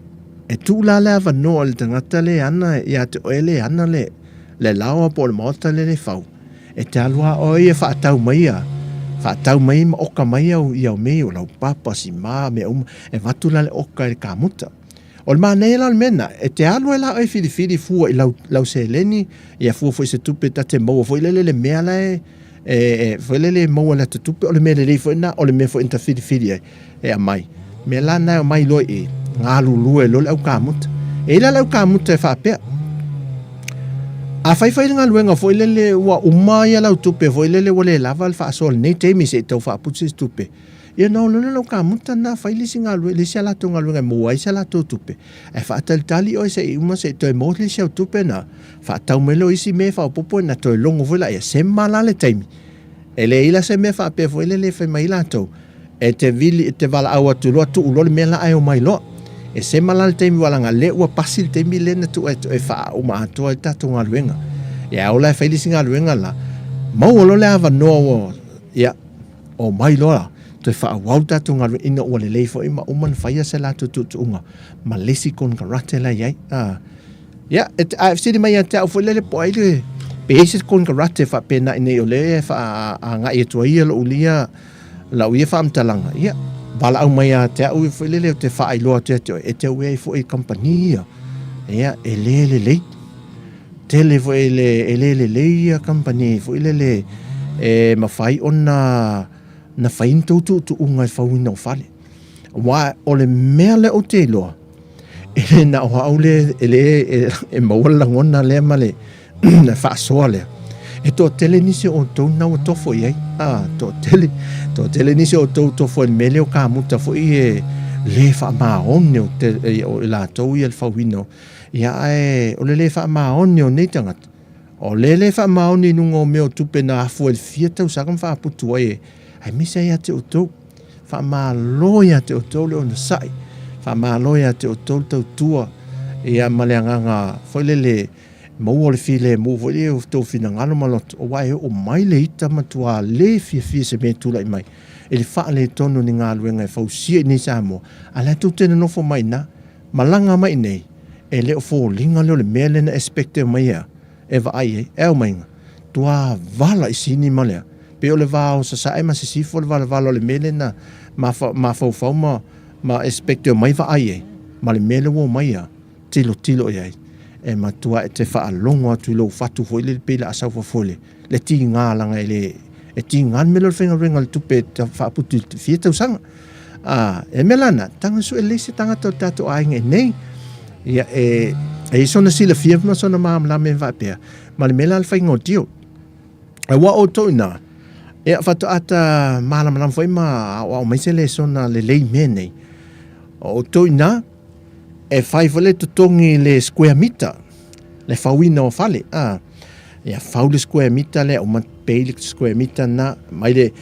e tūla le avanoa le tangata le ana ia te oele ana le lawa po le maota le fau. E te alua o ia whaatau mai a. Whaatau mai ma oka mai au i au mei o lau papa si maa me e watula le oka e ka muta. O le maa nei la le mena, e te alua e la oi whiri fua i lau se leni, ia fua fua se tupe ta te maua, fua ilele le mea lai, fua ilele maua le te tupe, o le mea le rei fua ina, o le mea fua inta whiri e a mai. Mea la nai o mai loi e ngā lulu e lole au ka muta. E la lau ka muta e whaapea. A whaiwhai ngā luenga fo ilele ua umai lau tupe fo ilele wale lava le whaasol nei teimi se tau whaaputsi tupe. Ia nao lole lau ka muta na whailisi ngā luenga lisi alato ngā luenga mua isa alato tupe. E whaatalitali oi se i uma se toi mōt lisi au tupe na whaatau melo isi me whaapopo na toi longo fwila ia se malale teimi. E le ila se me whaapea fo ilele whai mai lato. E te vili te vala au atu loa tu ulole me la ai o mai loa. E se malal teimi wala ngā le ua pasil teimi le na tu e wha uma atua i tato ngā luenga. Ia ola e whailisi ngā luenga la. Mau olo le awa noa o mai loa. Tu e wha wau tato ngā luenga ina ua le leifo ima uman whaia se la tu unga. Ma lesi kon karate la iai. Ia, a siri mai a te au whailele po aile. Pe eise kon karate wha pena ine o le wha a ngā i atua ia lo ulia la uia wha amtalanga. Ia. Bala au mai a te au i whailele o te wha ailoa te e te ue i fo i kampania. Ia, e le tele fo e le ia kampania fo i le mawhai o na whain tautu tu unga i whauina o whale. Wa o le mea le o te iloa. E na o au le e mawala ngona le ma le wha soa lea. E tō tele nisi o tō nau tofo iai. Tō tele nisi o tō tofo e mele o kā muta fo i le wha maone o la tō i al whauino. Ia o le wha maone o nei tangata. O le wha maone nungo meo tupe na afu e fia tau sakam wha aputua e. Ai misa ia te o tō. Wha maloia te o tō le o na sai. Wha maloia te o tō tau tua. Ia maleanganga whailele mau le file mo vole o to fina ngalo malot o wai o mai le ita matua le fia se me tula mai e le fa le tonu ni ngalo nga fa usia ni samo ala tu tena no fo mai na malanga mai nei e le fo linga le mele na expecte mai e va ai e o mai tua vala isini male pe o le va o sa e ma se si fo le vala le mele na ma fa ma expecte mai va ai ma le mele wo mai tilo ai e matua e te whaalongo atu ilo whatu fo ile pila asau fole le ti ngā langa e ti ngā melo whenga renga le tupe te whaaputu fia tau sanga e melana tanga su e leise tanga tau tato ainga nei ia e sona sila fia ma sona maam la me vapea ma le mela le whaingo tio e wa o tau ina e whatu ata malam fwai ma o maise le sona le lei me nei o tau ina e whai wale tutongi le square meter, le whawina o whale. Ia whau le square meter le, o ma peili square meter na, mai le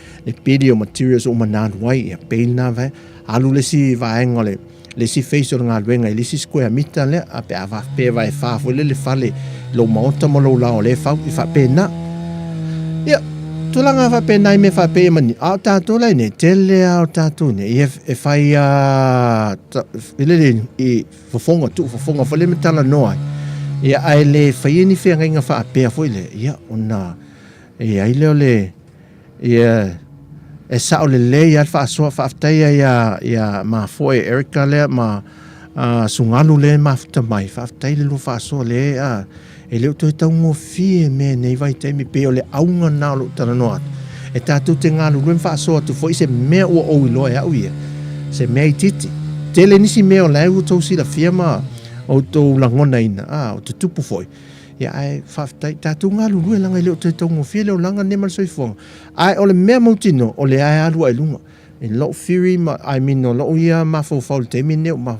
pedi o materials o ma nānuai, ia peili nā vai, alu le si vaenga le si face o ngā luenga, le si square meter le, a pe a pe vai whafo le whale, lo maota mo lo lao le whau, i whape na. Ia, tulanga whape nai me whape mani, au tātou lai ne, tele au tātou ne, e whai i fofonga, whale me tala noa. Ia ai le whai ni whenga inga whaapea fwoi le, ia ona, e ai leo le, ia, e sao le ia whaasoa whaaftaia ia ma fwoi Erika le, ma sungalu le ma whtamai, whaaftai le lo whaasoa le, e leo toi tau ngō fie me nei vai teimi pe o le aunga nā lo tana noa. E tātou te ngā luluen whaasoa tu fwoi se mea ua oui loa e au ia, se mea i titi. Tele nisi mea o lau tau sila fiama o tau langona ina, o te tupu fwoi. Ia ai whaaftai, tātou ngā luluen langa i leo toi tau ngō fie leo langa nemal soifonga. Ai o le mea mautino, o le ai alua i lunga. E lo firi, ai mino lo ia ma fau le teimi neo,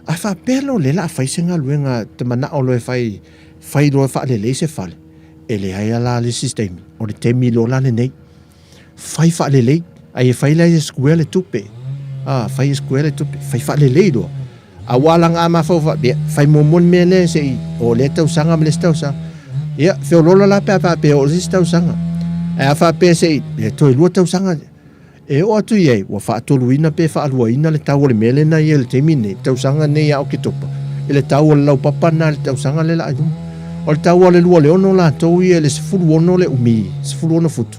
a whapelo le la whai se ngā luenga te mana o loe whai loe wha le leise whale. E le ai ala le sistemi. O le temi lo la le nei. Whai wha le lei. Ai e whai la e skuea le tupe. Whai e skuea le tupe. Whai wha le lei doa. A wala ngā ma whau whai momon me le se i. O le tau sanga me le tau sanga. Ia, whio lola la pia o le tau sanga. E a whapea se i. E toi lua tau sanga. E o atu iei, wa whaatoluina pe whaaluaina le tau o le mele na ia le temine, tausanga nei a Oketopa. E le tau o le lau papana le tausanga le la aimu. O le tau o le lua le ono la tau ia le sifuru ono le umi, sifuru ono futu.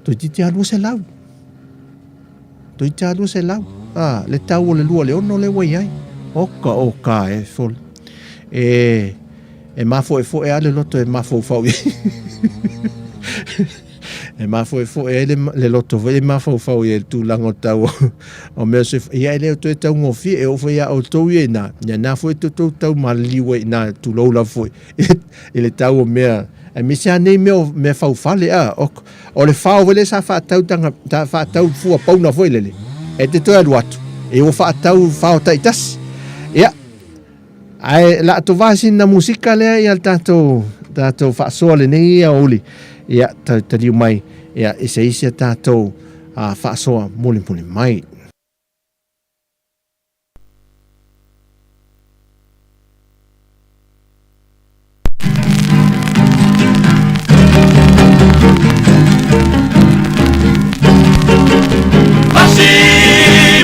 Toi titi alua se lau. Toi te alua se lau. Le tau o le lua le ono le wai ai. Oka e fol. E mafo e fo e ale loto e mafo fau i. E mafo e fo e le loto e mafo fau i e tu lango tau o mea se ia ele o to e tau ngofi e ofo ia o tau i e na na fo e tau maliwe i na tu loula fo e le tau o mea e misia nei mea fau fale o le fau vele sa whaatau fua pauna fo i lele e te toi alu atu e o whaatau fau taitasi ia ai la to vasi na musika lea ia tato whaasoa le nei ia oli ia tariu mai ia ise tatou whaasoa muli mai.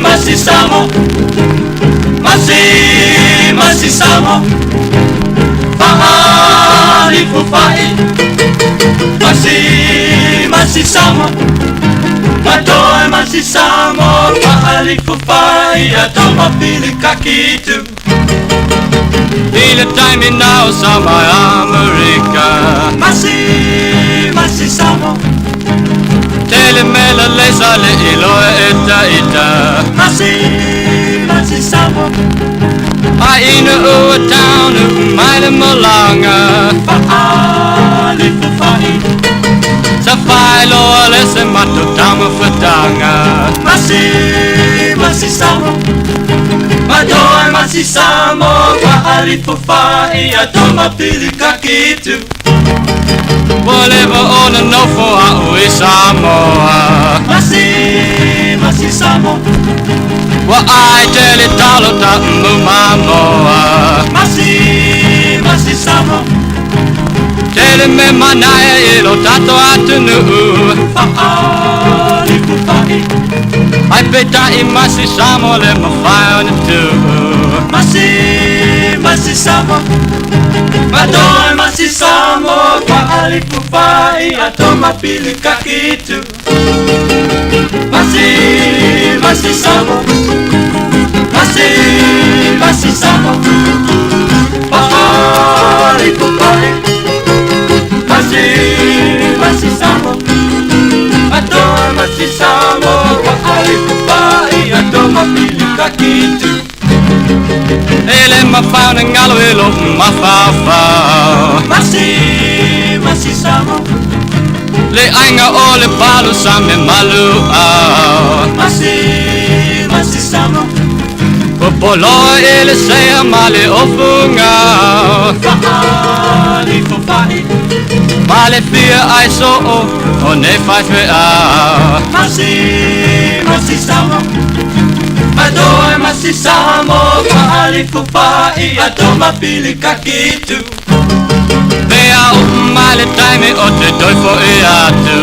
Masi Samo, Masi Samo, Pahali Pufai, Masi Samo, Matoe Masi Samo, Pahali Pufai, Atoma Pili Kakitu. Ile time now sama America, Masi Samo. Tele mela lesa le ilo ita Masi Samo Aina ua town maile malanga Faali fufai Sa fai loa lese mato tama fatanga Masi Samo Madoe Masi Samo Faali fufai Atoma pili kakitu Whatever on and no for Haui Samoa Masi Samo Wa ai te le talo ta mumamoa Masi Samo Te le me manae ilo tato atunu Faali Pufai Ai peta I Masi Samo le mawhai on tu Masi Samo Madoe Masi Samo Faali Pufai Atoma pili kakitu Masi Samo Masi Samo Faali Pufai Masi Samo Madoe Masi Samo Faali Pufai Atoma pili kakitu Ele mafau na ngalo elo mafau Masi Samo Le ainga o le palu same malu Masi Samo Popolo ele sea male ofunga Faali Pufai Male fia ai so o ne fai fea Masi Samo Madoe Masi Samo Faali Pufai Atoma pili kakitu Pea male time o te doi fo e atu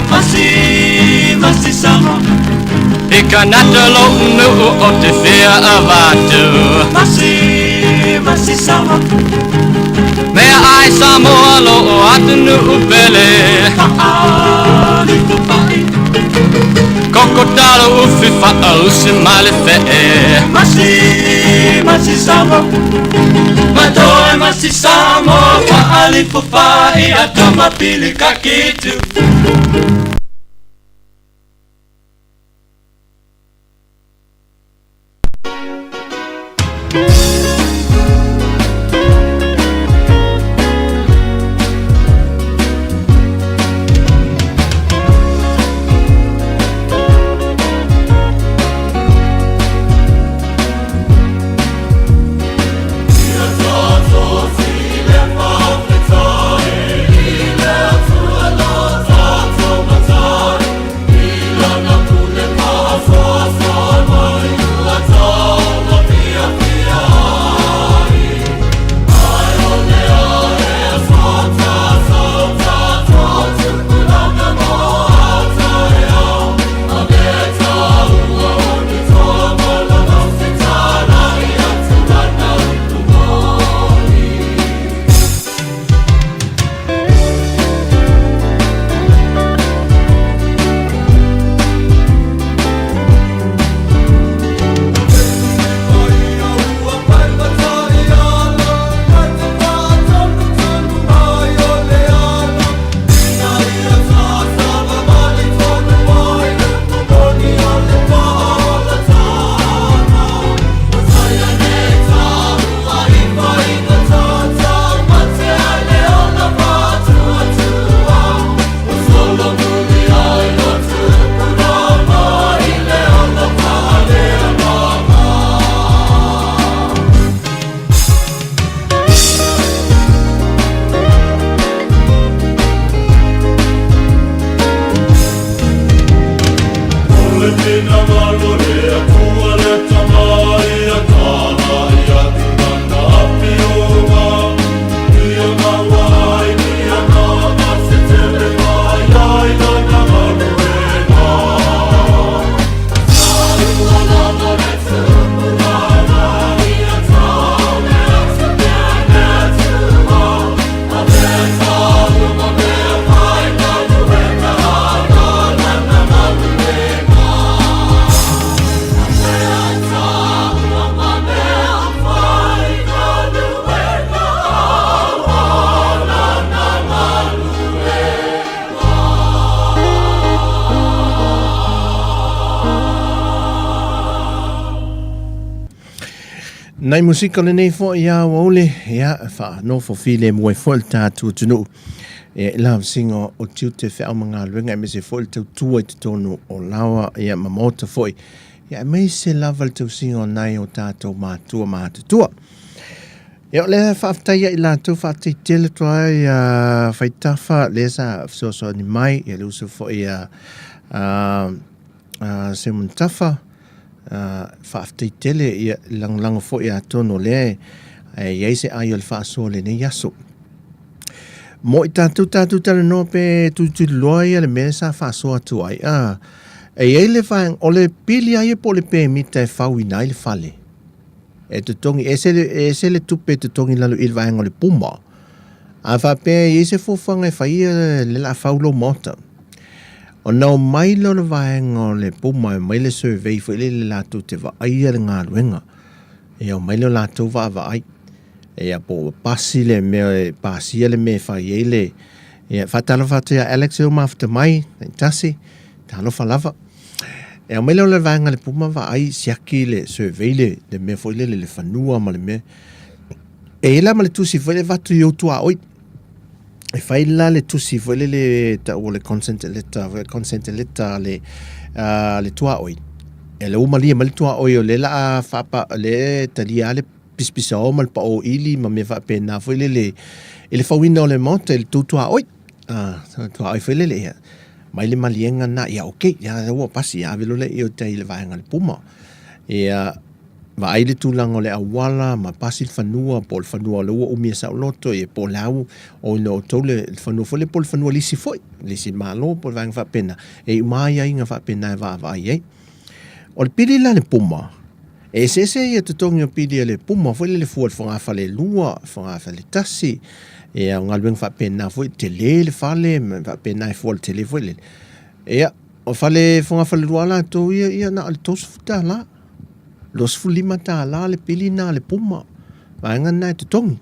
Masi Samo Ika nata lo nu o te fea avatu Masi Samo Mea ai Samoa lo o atu nu upele Faali Pufai Kokotalo ufi usi male fe'e Masi Samo Madoe Masi Samo Faali Pufai Atoma pili kakitu Let's Nai musika le nei fo ia wole ia fa no fo file mo fo tatu tunu e la singo o tute fe amanga luenga me se fo tu te tonu o lawa ia mamota foi ia me se lava tu singo nai o tatu ma tua ia le fa ftai ila tu fa te tele toa ia faitafa le sa so ni mai ia lu so fo ia se muntafa faaftai tele ia langalanga fo ia tono le ia se ai o le faaso le nei aso mo i tatu tala no pe tu loa ia le mea sa faaso atu ai ia le faang o le pili ai po le pe mita e fau inai le fale e tutongi e se le tupe tutongi lalu il vaenga le puma a fa pe ia se fofanga e fai le la fau lo mota o nau mai lo le vaenga le puma mai le survey fo le latu te va ai le ngā luenga e o mai lo latu va ai e a po pasi le me pasi le me fa ele e fatalo fatia Alex o mafta mai tasi talo falava e o mai lo le vaenga le puma va ai siaki le survey le me fo le fanua ma le me e la ma le tusi fo le vatu yo tua oi e fai la le tusi fo le o le consent letter le tua oi e le uma lia ma le tua oi o le la fa le talia le pispisa o mal pa o ili ma me fa pena fo le fawina o le monte le tua oi tua oi fo le mai le malienga na ya okay ya o pasi ya velo le o te le vaenga le puma e va ai le tulango le awala ma pasil fanua pol fanua le o mi sa loto e polau o no tole fanua fo le pol fanua lisi foi lisi malo pol vang fa pena e mai ai nga fa pena va ai o le pili la le puma e se e tutongi o pili le puma fo le fuol fonga fa le lua fonga fa le tasi e nga lweng fa pena fo te le fale fa pena fo te le fo le e o fale fonga fa le lua la to ia na al tos futa la los fulima ta la le pili na le puma vaenga na te tongi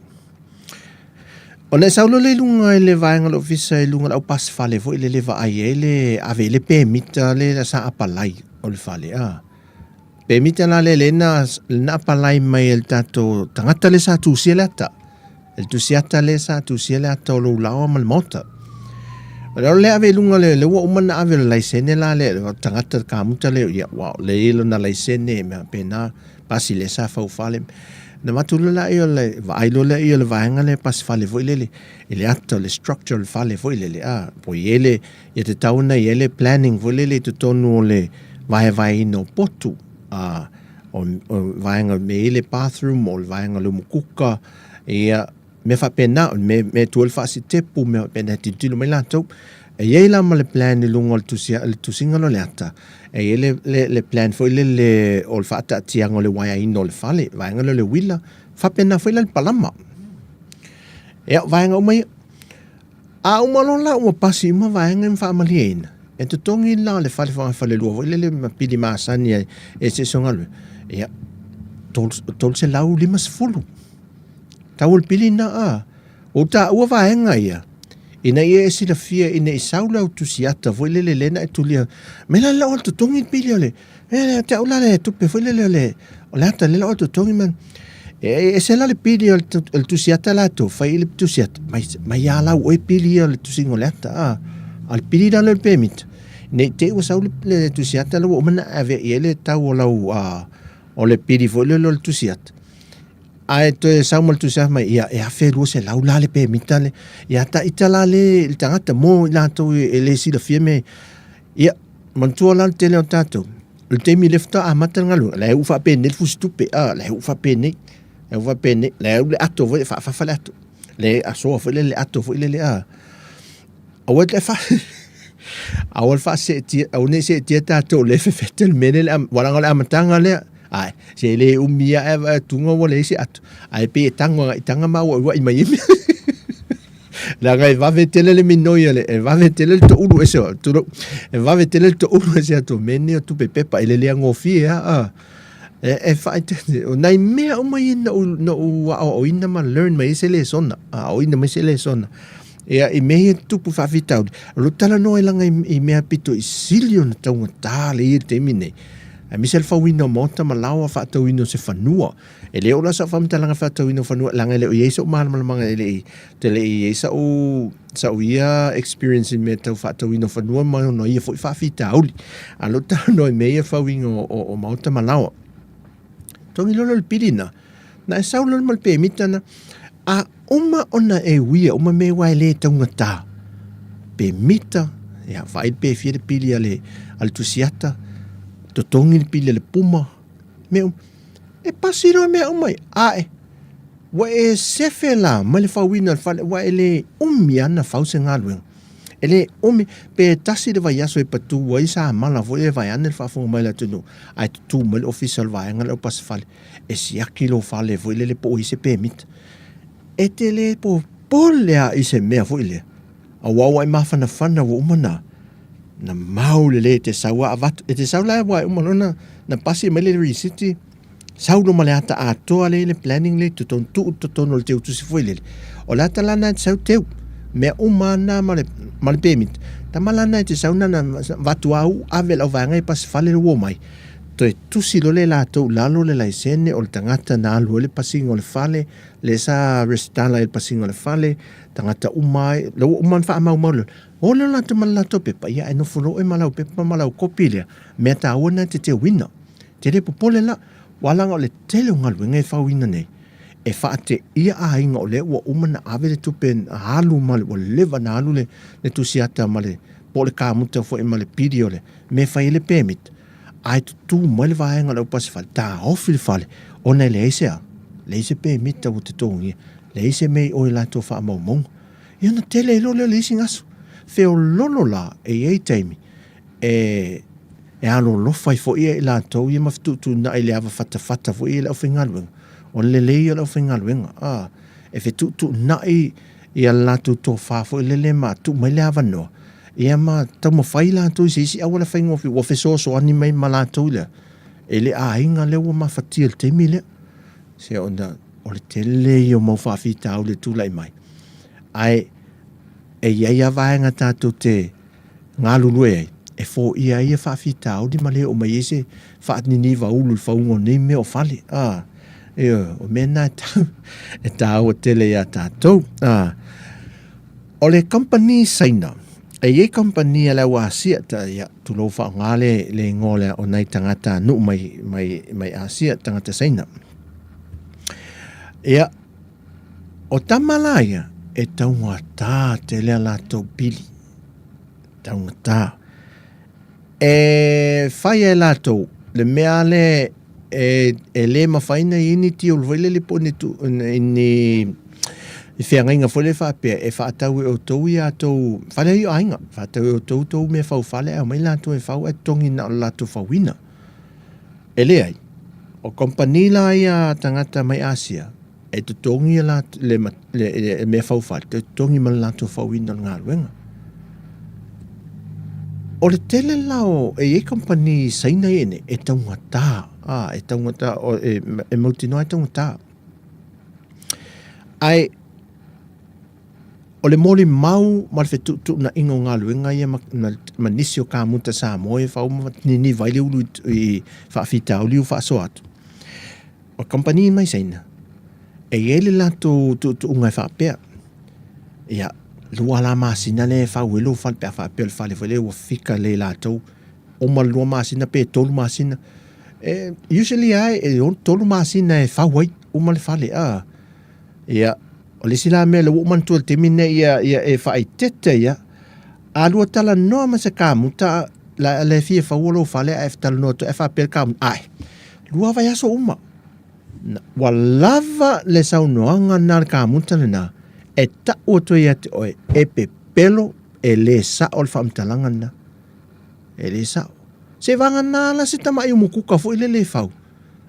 o le saulo le lunga le vaenga lo visa e lunga au pas fale fo le va ai ele ave le permita le sa apalai o le fale permita la le na apalai mai el tato tangata le sa tu sielata el tu siata le sa tu sielata lo lao mal mota le ave lunga le wo umana ave le laisene la le tangata ka muta le ya wow le ilo na laisene me pena pasi le sa fau fale na matula la io le vai lo le io le vaenga le pas fale vo le ato le structural fale vo le po ele ye te tauna ele planning vo le to tonu le vai no potu o vaenga me le bathroom o vaenga lo mukuka me fa pena me tuol fa si tepu me pena titilo me lato e ye la ma le plan ni lungo tu singa lo lata e le plan fo le ol fa ta tiango le waya ino le fale vaenga le willa fa pena fo le palama e vaenga mai uma lo la uma pasi ma vaenga fa malien e to tongi la le fale fa le luo le pili masani e se songa e tol se lau limas fulu tawul pili na o ta ua vaenga ia ina ia si la fia ina i saula o tusiata vo le lena e tulia me la o to tongi pili ole e te ula le tupe vo le o la ta le o to tongi man e se la le pili o tusiata la to fa il tusiata mai ya la o pili o tusingo la ta al pili da le permit ne te o saula le tusiata lo mana ave ele ta o la o le pili vo le tusiata ai to samuel tu sa mai ia fe lu se la le pe mitale ia ta itala le tangata mo la to ele si la fieme ia mantua la tele o tato le temi lefta a matangalu la u fa pe ne fu stupe la u fa pe ne la u ato vo fa la ato le aso fo le ato fo le o le fa awal fa se ti o ne se ti tato le fetel menel wala ngala matanga le ai se le umia tunga wala se at ai pe tanga ma wa mai La ngai vave tele le minoi le, e vave tele le to ulu ese o, e vave tele le to ulu ese ato mene o tupe pepa, ele le angofi e whaite, o nai mea o mai na o ina ma learn mai ese le sona, o ina mai ese le sona. I mea tupu whawhitau, alo tala noe langa i mea pito i silio na taunga tāle i te mine. Misel whawina mota ma lawa whaatauino se whanua. E leo la sa whamtalanga whaatauino whanua, langa leo i eisa o malamanga te le i eisa o sa o ia experience me tau whaatauino whanua mai no ia fwoi whawhitauli. Alo tala noe mea whawinga o mauta ma lawa. Tongi lolo le pilina, na e sau lolo malpe mitana, a uma ona e wia, uma me wai le taunga tā. Pe mita, ia whaid pe fia de pili ale tusiata, to tongi le pili le puma, meu, e pasiro mea umai, ae, wa e sefe la, ma le whawina, wa e le ana whause ngāluenga. Ele umi pe tasi de vai aso e patu wai sa mala vo e vai ane fa mai la tunu ai tu mal official vai ngala pas fale e sia kilo fale vo le po ise permit e te le po polea ise mea vo ile a wa ma fana wo umana na maule le te sawa avat e te saula wa umana na pasi mele city saulo male ata a to le planning le to ton le te utu si vo ile o la tala na sau teu me umana male pemit ta malana te sauna na watu au avel o vanga pas fale wo mai to tu si lo le la to lalo le laisene o tangata na lo le passing o le fale le sa restala el passing o le fale tangata umai lo uman fa mau mau o le la te malato pe pa ia no folo e malau pe pa malau kopilia me ta ona te wina te le popole la wala o le tele ngal wenga fa wina nei e whaate ia a inga o le ua umana awele tupen halu male o leva na halu le tusiata male po le kāmuta fo e male pidi o le me whai le permit ai tu male vaenga le upasi fale ta hofi le fale o nei le eise permit au te tongi le eise mei o i lato wha mau mong i ona tele ilo le isi ngasu feo lolo la e taimi e alo lofai fo ia i lato i maftutu na i le awa fata fo ia le au whingaluenga o le leia la whinga luenga. E fe tu nai i a latu tō whāfo i le ma tu mai le awanoa. I a ma tau ma whai latu i si awala whainga ofi. Wa fe so ani mai ma latu le. E le a inga le ua ma whatia le teimi le. Se onda o le te le i o mau whawhita au le tūlai mai. Ai e iai a vaenga tātou te ngā lulue ai. E fo ia i a whawhita au di ma le o mai ese whaatini wa ulu whaungo nei me o whale. O mena e tau o tele ia tātou. O le company saina, e company ala wa asia ta ia tulo wha ngale le ngole o nei tangata nu mai asia tangata saina. Ia, o tamalaya e taunga tā te lea lātou pili. Taunga tā. E whai e lātou, le mea le e le mawhaina i ni ti o lwele le po ni i whiangainga whole whapea e whaatau e o tau i a tau whale i o ainga whaatau e o tau me whau whale au mai lato e whau e tongi na o lato whauina e le ai o kompani la i a tangata mai Asia e tu tongi le me whau whale te tongi ma lato whauina ngā ruenga o le tele lao e kompani saina ene e taunga tā e taunga tā e mautinoa e taunga tā ai o le moli mau ma le whetutu na ingo ngā luenga ia ma nisi o kā muta sa moe whau ma ni vaile ulu i whaafita o liu whaaso atu o kompani mai saina e ele lato tu ungai whaapea ia lua la masina le whau elo whalpea whaapea le whale whale ua whika le lato o ma lua masina pe tolu masina usually ai tolu masina e whau ai o ma le whale ia o le sila mea le umantua le temine ia e whai tete ia a lua tala noa ma se kāmuta le fia whau alo whale a e tala noa to e whaapea le kāmuta ai lua vai aso uma wa lava le saunoanga na le kāmuta le na e ta oto ia te oe e pe pelo e le sa o le whaamtalanga na e le sa se vanga na la se tama i umukuka fo i le whau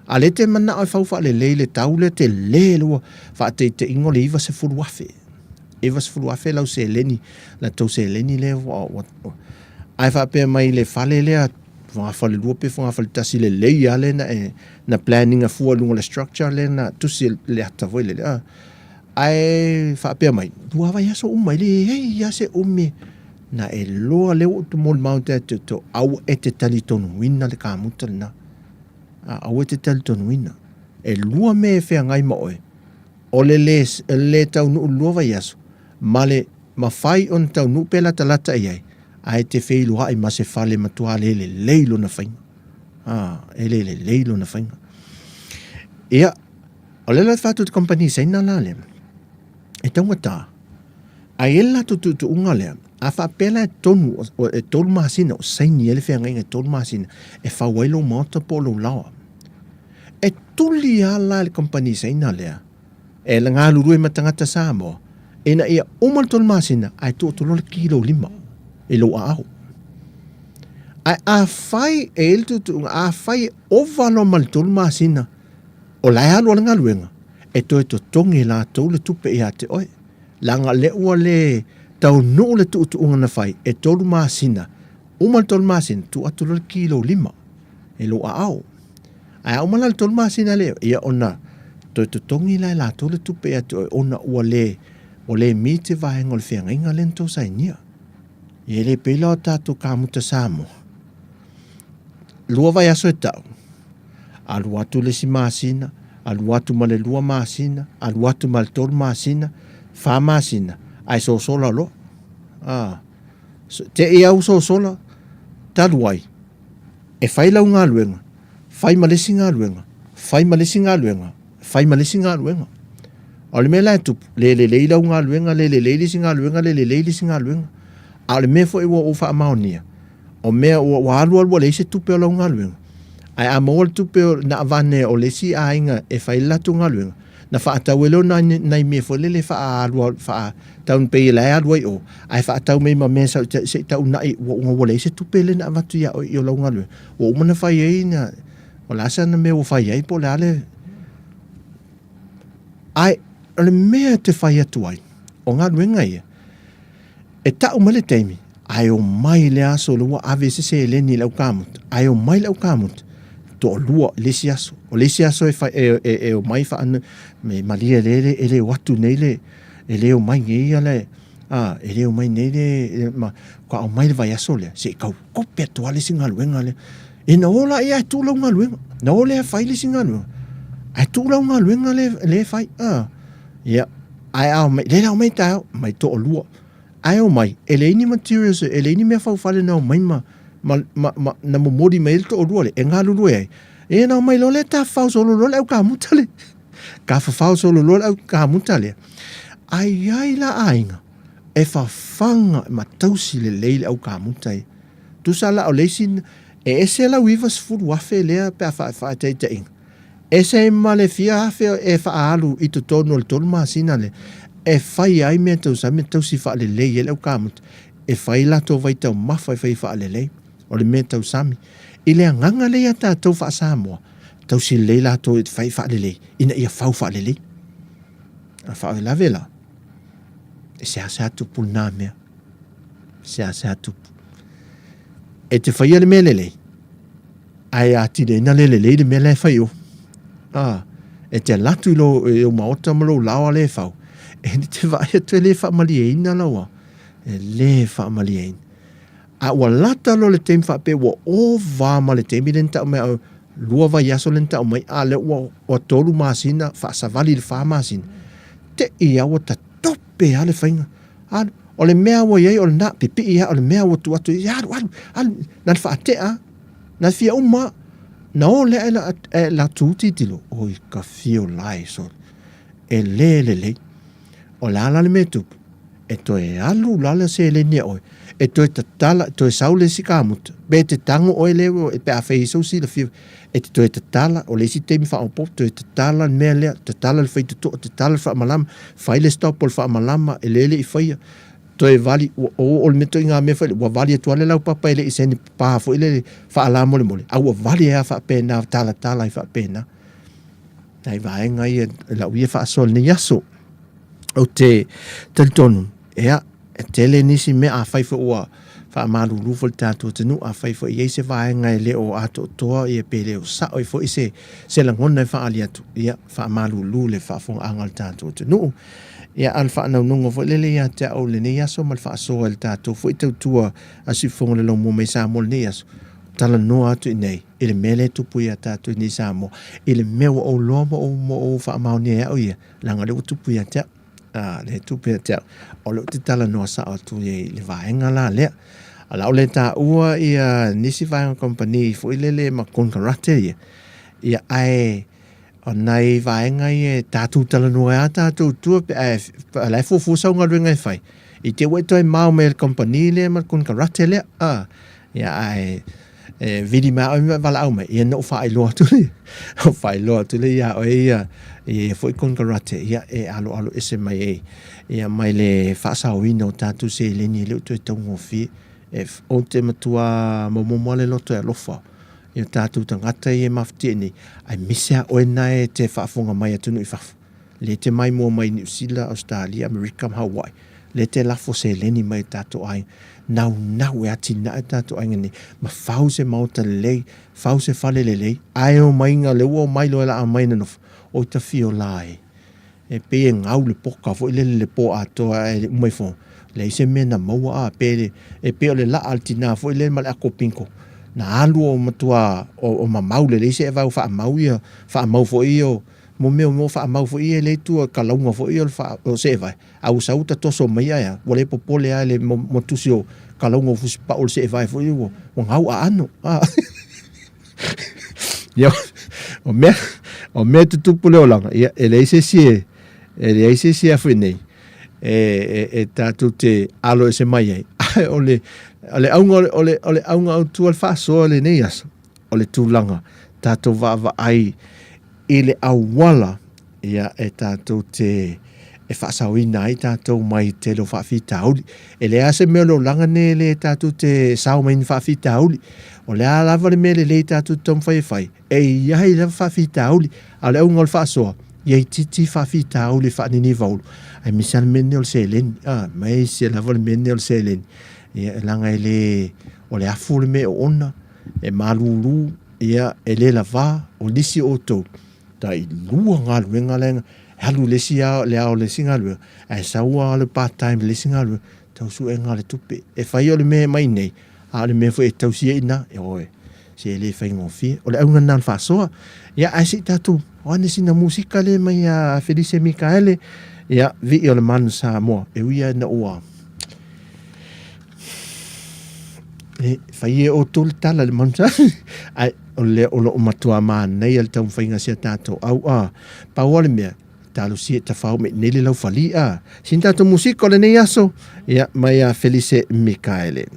a le te mana o whau wha le le tau le te le lua wha te ingo le iwa se furu wafe e vas fulu afe lau se leni la tau se leni le ai fa pe mai le fale le fa fale lu pe fa fale tasi le ya le na planning a fu lunga le structure le na tu se le ata voi le ai fa pe mai du ava ya so mai le ya se me na e loa le o tu mol mountain to au e te tali tonu wina le ka muta na au e te tali tonu wina e lua me fe ngai mo o le tau nu lua vai aso male ma fai on tau nu pela talata ai ai te fei lua ai ma se fale matua le leilo na fainga le leilo na fainga ia o le la fatu company sai na la le e tau ngata ai ela tu unga le a fa pela tonu e tolu masina o sai ni ele fe ngai e tolu masina e fa wailo moto polo lawa e tuli ala le company sai na le e la ngā luru e matangata Samoa e na ia umal tolu masina ai tu le kilo 5 e lo au ai a fai e el tu a fai ovalo mal tolu masina o lai alu ala ngā luenga e to tongi la tau le tupe e ate oi langa le ua le tau nuu le tu unga na fai e tolu masina umal tolu masina tu atu le kilo 5 e lo au ai umal le tolu masina le ia ona to tongi la tau le tupe e ate oi ona ua le mite vahenga le whianga lento sa inia e le pela o tatu kamuta Samoa lua vai aso e tau alu atu le si masina alu atu ma le lua masina alu atu ma le tolu masina fa masina ai so sola lo te e au so sola talu ai e fai lau ngā luenga fai malesi ngā luenga fai malesi ngā luenga fai malesi ngā luenga o le mea lai tupu le lau ngā luenga le lisi ngā luenga le lisi ngā luenga a le mea fo e ua ufa amaonia o mea ua alu le ise tupe o lau ngā luenga ai a maua le tupe o na avane o le si a inga e fai latu ngā luenga na wha atau e leo nai mea fo lele wha alu wha taun pei lai alu ai o ai wha atau mei ma mea se tau nai ua le ise tupe le na avatu ia o i o lau ngā luenga o umana whai ei na o lasa na mea o whai ei po le ale ai le mea te whai atu ai o ngā luenga ia e tau male teimi ai o mai le aso lua ave se leni lau kamut ai o mai lau kamut to lua lesi aso o lesi aso e o mai fa me malia ele watu nei ele o mai ngai ale ele o mai nei le ma kwa o mai vai aso le se kau kopia to ale singa luenga le e na ola ia tu lau nga luenga na ola fai le singa luenga ai tu lau nga luenga le fai ia ai au mai le au mai tau mai to lua ai o mai ele ini materials ele ini me fau fale na mai ma na mo modi mail to lua le enga lulu ai e na mai lo le ta fau so lo le ka mutale ka fau so lo le ka mutale ai la ainga e fa fanga ma tausi le leile au ka mutai tu sala o lesin e ese la wivas fu wa fe le pa fa te ese male fia fe e fa alu i to tono le tol masina le e fai ai me tau sa me tau si fa le le ele au kamut e fai la to vai tau ma fai fa le o le me tau sami i le nganga le ata tau fa Samoa tau si le la to fai fa le ina ia fau fa le a fa la vela e se asa tu pulna me se asa tu e te fai le mele ai ati de na le me le fai o e te latu lo e o maota malo lawa le fau e ni te vai atu le wha malieina lawa e le wha malieina a ua lata lo le teim wha pe ua o vama le teimi lenta o mea lua vai aso lenta o mai a le ua tolu masina wha savali le wha masina te ia ua ta tope ale whainga o le mea ua iei o le na pipi ia o le mea ua tu atu ia alu nan wha atea nan fia uma na o le la tuti tilo oi ka fio lai so e le o la le metu e to e alu la se le ne oi e to tala to saule si kamut be te tango o le e pe a fei so si le fio e to tala o le si temi fa o pop to tala me le tala le fei to tala fa malam fai le stop por fa malama e le i fai to e vali o le meto inga me fa o vali to le lau papa ele i seni pa fo ele fa ala mole a o vali e fa pe na tala fa pe na dai vai ngai la wi fa sol ni yaso o te talitonu ea tele nisi me a faifa ua fa malu lu fo tatu tenu a faifa ye se va nga le o ato toa ye pele o sa o fo ise se la ngona fa aliatu ia fa malu lu le fa fo angal tatu tenu ia alfa na nungo fo le ia te o le ne yaso mal fa so el tatu fo itu tua asi fo le lo mo me sa mo ne yaso tala no atu nei ele mele tu puia tatu ni sa mo ele me o lo mo o fa ma ne o ia langa le tu puia te le tu puia te o lo te tala no sa atu ye le va enga la le ala ole ta ua ia nisi vai company fo ile ma kon karate ia ai onai vai ngai tatu tala no ya tatu tu ala fu sa nga ringa fai I te weto mau me company le ma kon karate le ia ai vidi ma o vala au mai ia no fai lo tu o fai lo tu le ia o ia foi kon karate ia alo ese mai ia mai le fa sa wino tatu se le ni le tu tongo fi o te matua mo le loto e lofa ia tatu tangata i mafti ni ai misia o nai te whaafonga mai atunu I whafu le te mai mua mai New Zealand, Australia, America, Hawaii le te lafo se leni mai tatu ai nau e ati na tatu ai ngani ma whau se mauta lei whau se whale le lei ai o mai ngā le ua mai lo e la a mai nanof o ta fio lai e pe ngau le poka fo le po atoa e umai fo le se mena maua a pele e pe le la altina fo le mal ako pinko na alu o matua o mamau le se va fa mau ia fa mau fo io mo fa mau fo ia le tu ka launga fo io fa o se va au sauta toso mai ia wole popole a le mo tusio ka launga fo pa o se va fo io o ngau a ano ia o me tu pule o langa ia ele se si a fine tatu te alo se mai ai ole aunga tu al faso le neias ole tu langa tatu va ai ile awala ia tatu te fasa wina ai tatu mai te lo fa fitauli ele ase me lo langa ne le tatu te sao mai fa fitauli ole ala vale me le tatu tom fai ia ile fa fitauli ale aunga al faso ia titi fa fitauli fa ni vaulu ai misal menel selen mai se la vol menel selen ia langa ele ole aful me ona e malulu ia ele lava o lisi oto tai lua ngal wengalenga halu lesia le singa lu ai saua le part time le singa lu tau su enga le tupe e fai ole me mai nei ale me foi tau si ina e oe se le fai ngofi ole unga nan fa so ia ai tatu ona sina musika le mai a Felice Micaele ia vi o le man Samoa e uia na ua fai o tol tala le man ai o lo matua man nei al tau fainga sia tato au pa ole me talo si ta fau me nele lau fali sin tato musiko le nei aso ia mai a Felice Micaele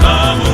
Vamos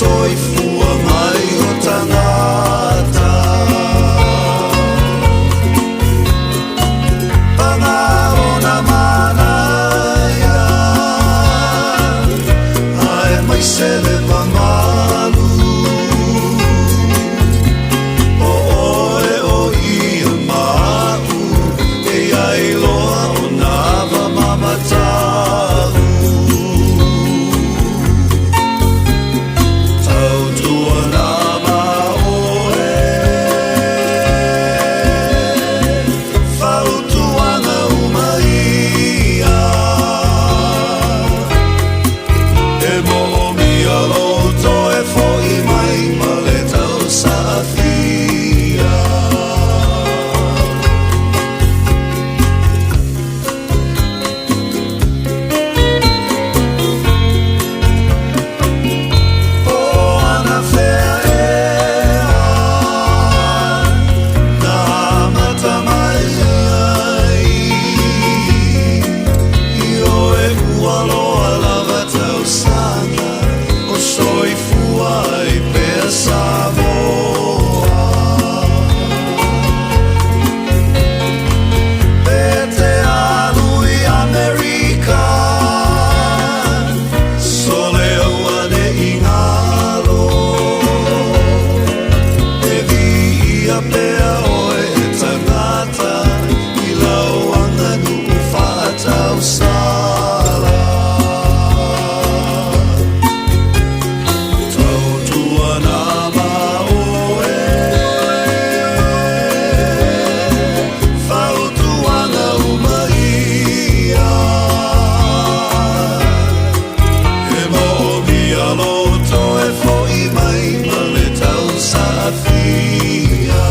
soifua mai o tangata Pangaro mana ia Ai mai sele pamalu O oe o ia mau E ai loa o nava mamatau Tautua nama oe Fautuanga umaia E momi aloto e foi mai male tau safia O ana fea e na mata mai ai Io e ualoa lava tau sana O soifua i per Samoa Pete alui Amerika Sole ua ne ingalo E vi ia pea oe e tangata I lauanga nu whaatau sala Tautua nama oe Fautuanga umaia E momi aloto e foi mai male tau safia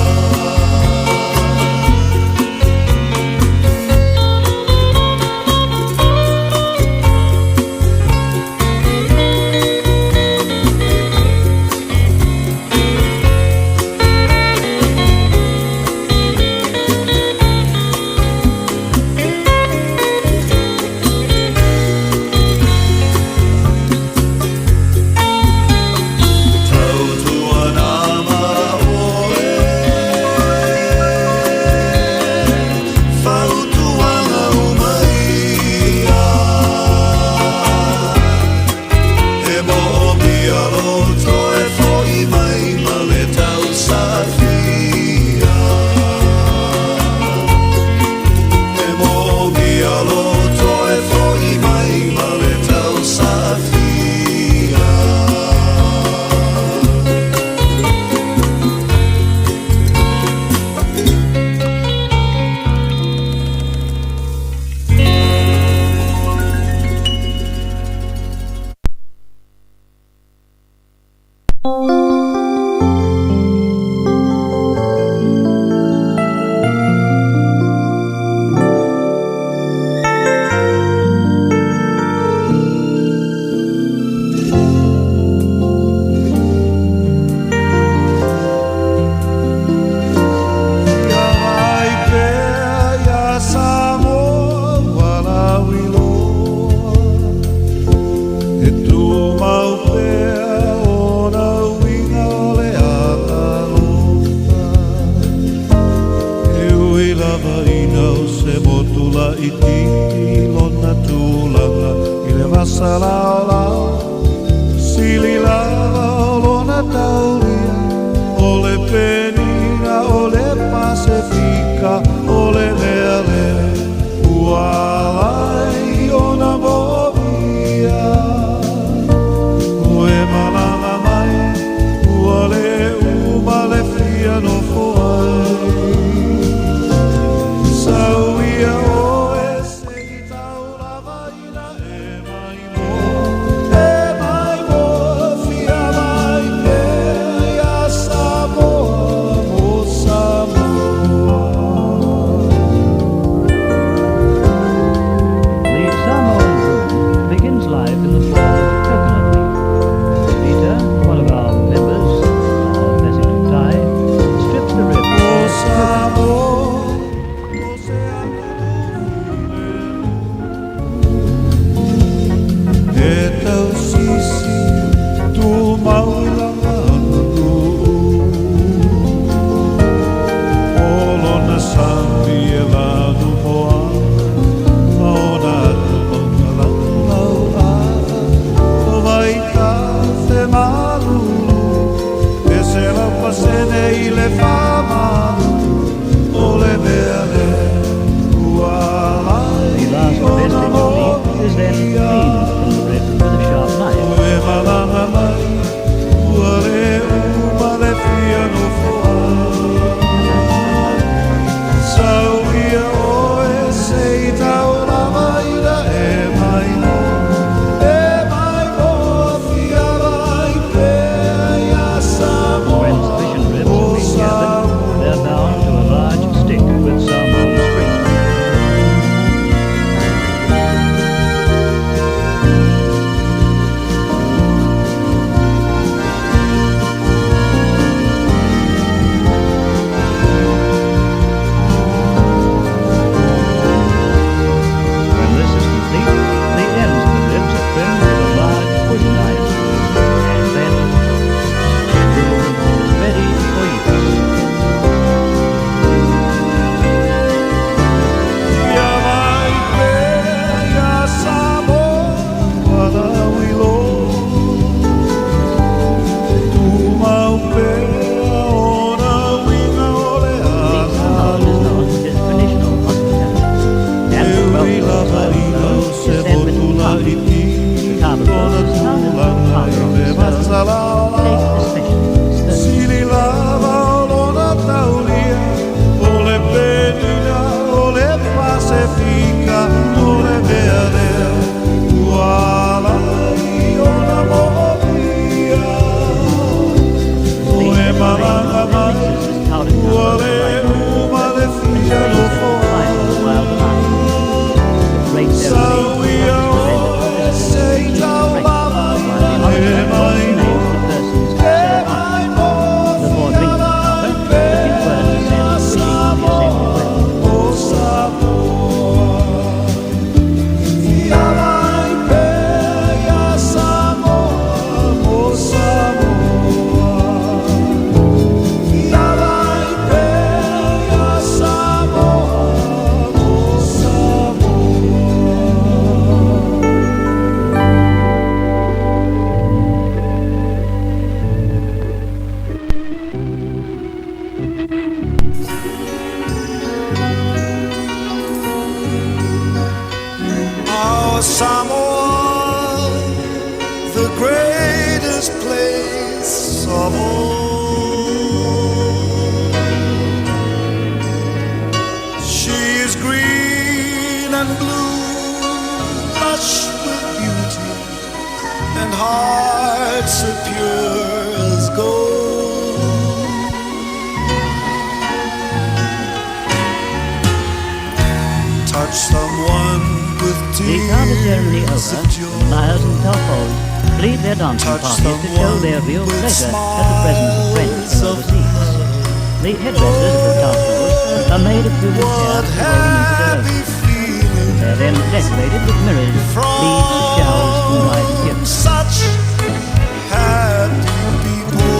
Tautua nama oe Fautuanga umaia E momi aloto e foi mai male tau safia E momi aloto e foi mai male tau safia Ai pea ia Samoa walauiloa E tu mau pea ona uinga ole atalofa E ui lava ina o se motula I tini lona tulanga I le vasa lao Sili lava o lona taulia Ole penina, ole pasifika Ole lea lea Ualai ona movia found a little powder on the stone. Take especially the stone. Samoa, the greatest place of all. She is green and blue, lush with beauty, and hearts as pure as gold. Touch someone with the carnival ceremony over, liars and taupoles lead their dancing parties to show their real pleasure at the presence of friends from overseas. The headdresses of the taupoles are made of human hair woven into their own. They are then decorated with mirrors, leaves, shells, and wide gifts. Such happy people.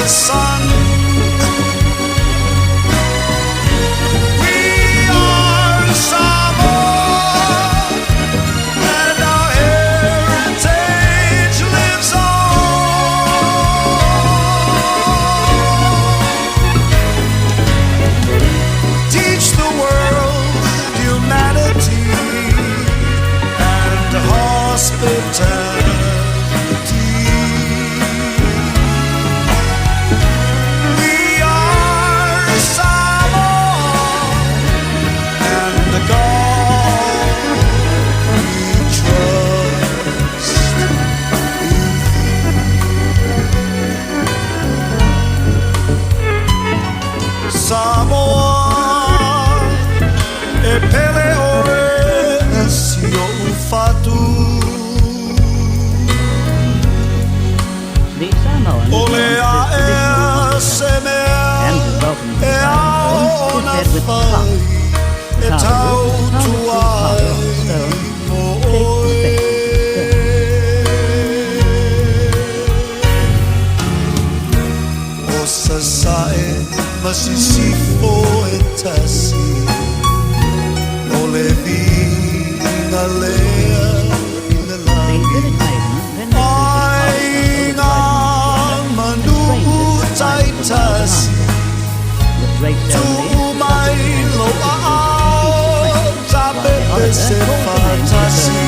Sun. We are Samoa, and our heritage lives on. Teach the world humanity and hospitality. Samoa e pele ore si o fatu. The Samoan Ole a e se mea e aona fai e Tautua Mai Samoa. O sasae masisifo e tasi o le vina lea i le lagi ai ngā manu tai tasi tu mai loa au ta pepe se fatasi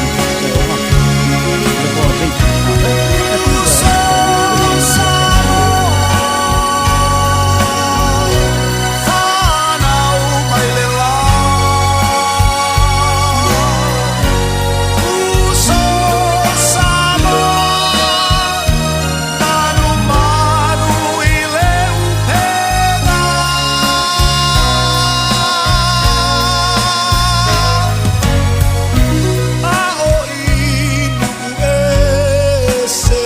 say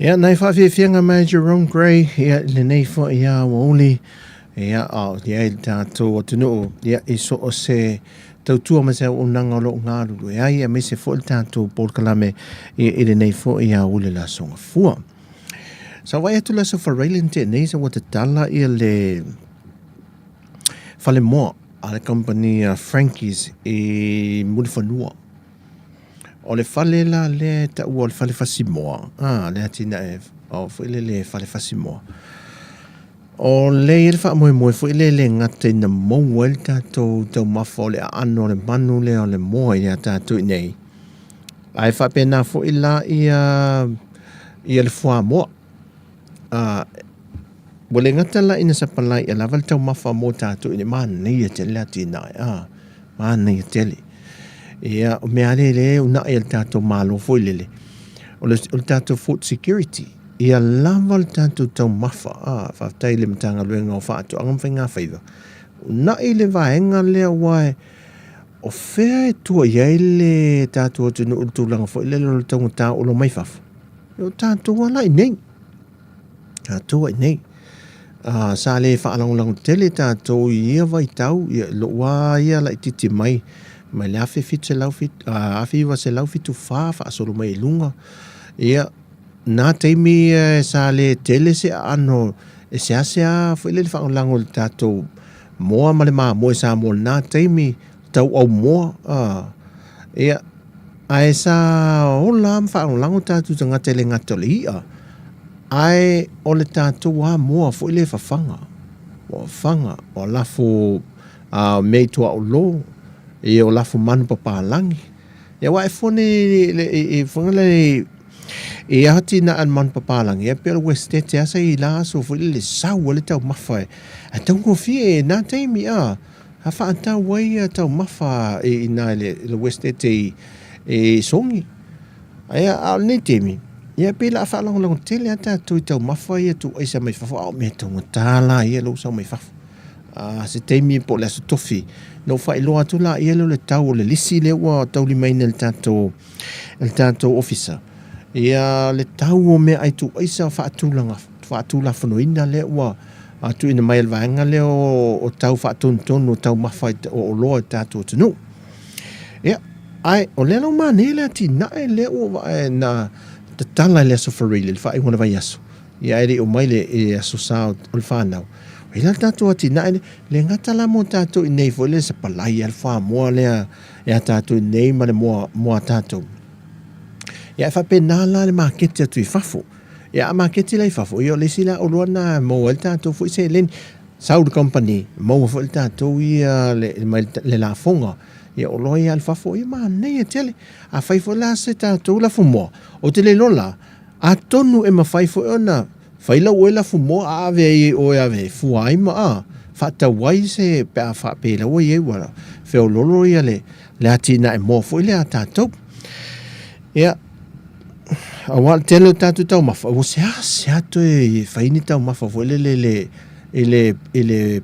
Ia, nei whawhiawhianga mai Jerome Gray, ia le nei fo ia wauli, ia au, ia i tātou atunu, ia i so o se tautua ma se unanga lo ngāruru, ia me se fo i tātou Paul Kalame, i le nei fo ia ule la songa fua. Sa wai atu la so whareilen te nei sa wata tala ia le whale moa, a le company Frankie's i Muriwhanua. O le whale la le ta ua le whale Fasimoa. Le atina e o whaile le whale Fasimoa. O le ele wha moe moe whaile le ngata ina mou el tātou tau mawha o le ano le manu le o le moa i le tātou i nei. Ai wha pēnā whaila ia le wha moa. Wale ngata la ina sa palai e lawal tau mawha mo tātou i le maa nei a te le atina e. Maa nei a tele. Ia, o mea le una e le tātou malo foi lele. O le tātou food security. Ia lawal tātou tau mawha. Whaftai le matanga luenga o whātou. Angam whainga whaiva. Una e le vaenga lea wae. O whea e tua iai le tātou atu nu ultulanga foi lele o le taunga tā o lo mai whafu. O tātou ala i nei. Tātou i nei. Sa le whaalangulangu tele tātou ia vai tau. Ia lo wā ia la i titi mai. Mai le afe fit se lau fit, afe iwa se lau fitu wha asolo mai lunga. Ia, nā teimi sa le tele se ano, e se asea whaile le whaolango le tātou moa ma le maa moe sa moa nā teimi tau au moa. Ia, ai sa ola am whaolango tātou ta ngate le ngata le ia. Ai o le tātou wa moa whaile whawhanga. O whanga, o lafo mei tua o lo. E o lafu manu papalangi. Ia wa e fone e whangale e ahati na an manu papalangi. Ia pēra westete asa i la aso fwile le sau le tau mawha e. A tau ngofi e nā teimi a. Ha wha anta wai a tau mawha e nā le westete e songi. Ia a nei teimi. Ia pēra a whaalangolango tele ata tui tau mawha ia tu aisa mai whafo. Au mea tau ngatala ia lau sau mai whafo. Se teimi po le aso tofi. No fa ilo atu la ia le tau le lisi le ua tau li maina le tātou officer. Ia le tau o mea ai tu aisa whaatula whanoina le ua atu ina mai alvaenga le o tau whaatontonu o tau mawhai o loa tātou tunu. Ia, ai, o le lau mane le ati nae le ua na tatala le aso whareile le whae wana vai aso. Ia ere o mai le aso sao o le whanau. Ila tātou ati nae le ngata la mo tātou i nei fo le sa palai al wha moa lea e a tātou i nei ma le moa tātou. Ia e whape nā la le maketi atu i whafo. Ia a maketi la i whafo. Ia le sila o luana mo el tātou fo i se len Saudi Company mo fo el tātou i le la fonga. Ia o loa i al whafo. Ia maa nei a tele. A whaifo la se tātou la fo moa. O te le lola. A tonu e ma whaifo e ona. Whaila ue la fumo a ave e oe ave fuai ma a. Whata wai se pe a whapela ue e wala. Whio lolo ia le ati na e mōfo i le a tātou. Ia. A wala tele o tātou tau mawha. O se ato e whaini tau mawha fo ele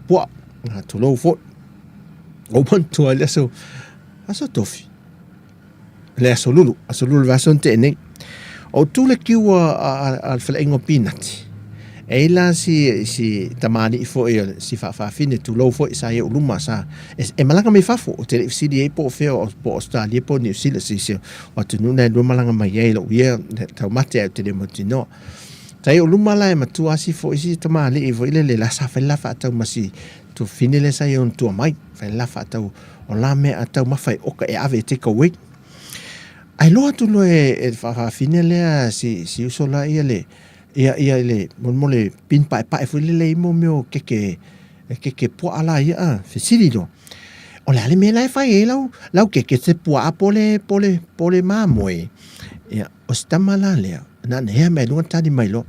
pua. Nga tulou fo. O mantua le aso. Aso tofi. Le aso lulu. Aso lulu vaso nte enei. O tūle kiua al whalaingo pinati. E la si tamani i fo e si whawhawhine tūlou fo i sa e uluma sa. E malanga me whafo o te sidi e po wheo po Australia po New Zealand si o te nuna e lua malanga mai e lo ia tau mate au te remo tino. Ta e uluma la e matua si fo i si tamani i fo i le la sa whailafa atau masi tu fine le sa e on tua mai. Whailafa atau o la me atau mawhai oka e ave te kawai. Ai loa tu lo e whawhawhine lea si usola ia le le mo le pin pae fu le mo meo keke po ala ia fesiri lo. O le ale me la fa e lau keke se po pole mamoe. Ia o stama la le. Na ne me lo tadi mai lo.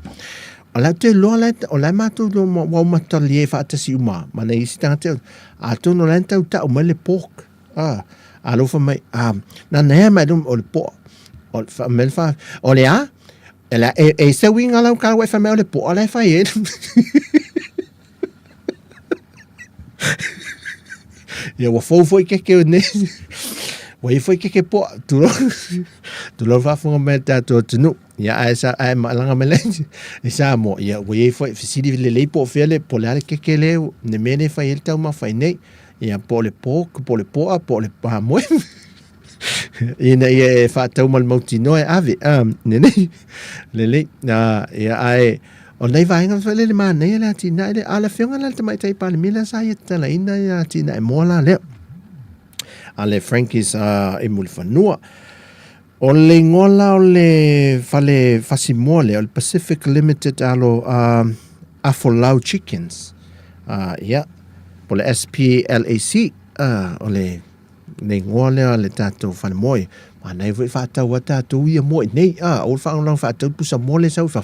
O la te lo la o la matu lo mo matalie fa tasi uma. Mana isi tangate a to no lenta uta o mele pork. Alo fa mai na ne me lo o le po. O fa melfa o le a ela e se winga la ka we fa me le po ala fa e ya wo fo que ne Wai foi que po tu lo fa fonga me tato tunu ia esa ai malanga mele esa mo ia we foi fisidi le po fele polare ke le ne mene fa il tau ma fa nei ia po le pa mo ina ia fa tau mal mautino e ave ne le na ia ai o nei vai nga fa le ma nei la tina ile ala fionga la te mai tai pa mila sa ia tala ina ia tina e mola le ale Frankie's e mulfanua o le ngola o le fale fasimole o le Pacific Limited alo Afolau Chickens ia po le SPLAC o le ngola le tato fale moi ma nei voi fa tau tato ia moi nei o fa lang fa tau pusa mole sa fa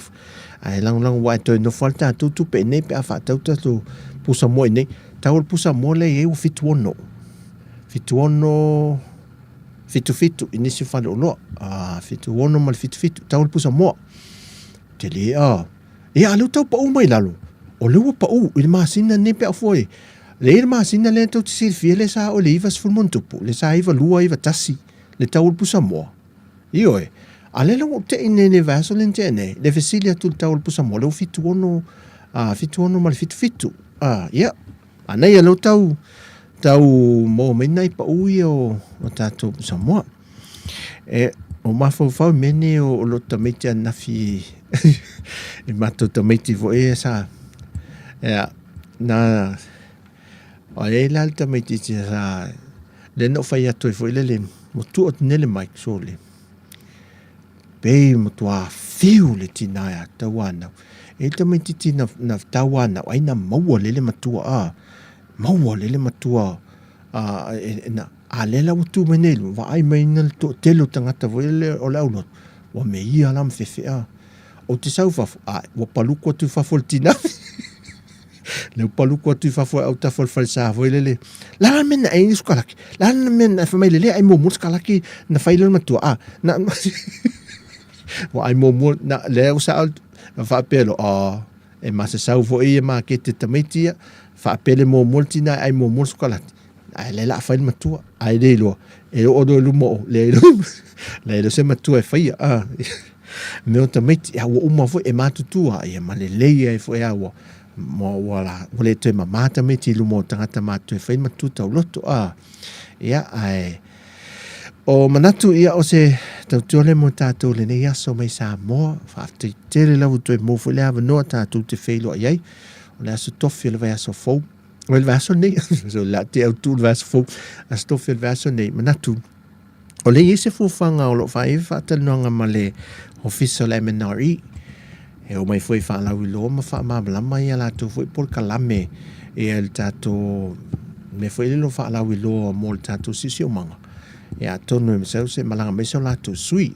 ai lang wa to no falta tu pe nei pe fa tau tato pusa moi nei tau pusa mole e o fituono fitu inisi fale olo fituono mal fitu tau pusa mo te le e alu tau pa o mai lalo o le pa o il masina ne pe foi le masina le tau tsi fiele sa o le ivas fulmontupu le sa iva lua iva tasi le tau pusa mo io ale lo te ne vaso le tene le fesilia tu tau pusa mo le fituono mal fitu ia anai lo tau mo menai pa ui o tato Samoa e o mafau mene o lo tamete nafi e mato tamete vo e sa na o e la tamete sa le no fai atu vo le mo tu o nele mai sole pe mo tu a fiu le tina tawana e tamete tina na tawana ai na mau le matua maua lele matua na alela utu menelu va ai mainal to telo tangata voile o laulo wa me ia lam fefea o te sau fa wa paluko tu fa foltina le paluko tu fa fo au ta fol falsa voile le la men ai skalaki la men fa mai le ai mo skalaki na faile matua na wa ai mo na le usa fa pelo e masa sau vo ia ma ke te tamitia fa pele mo multina ai mo mulskalat ai le la fa il matua ai le lo e o do lu mo le lo se matua fa me o tamit ya o uma fo e matutua e ma le e fo ya wo mo wala le te mama tamit lu mo tangata matu fa il matuta o loto ya ai o manatu ia o se tau le mo tato le ne ya so mai sa mo fa te le la to mo fo le ava no tato te feilo ai o le aso tofi le vai aso fou o le vaso nei so la te au tu le vaso fou aso tofi le vaso nei manatu o le ise fufanga o lo fai faatanoga ma le official MNRE e o mai foi faalau iloa ma faamalama ia latou foi po le kalame ia le tatou me foi lelo faalau iloa mo le tatou sisiomaga ia tonu e masau se malaga mai se o latou sui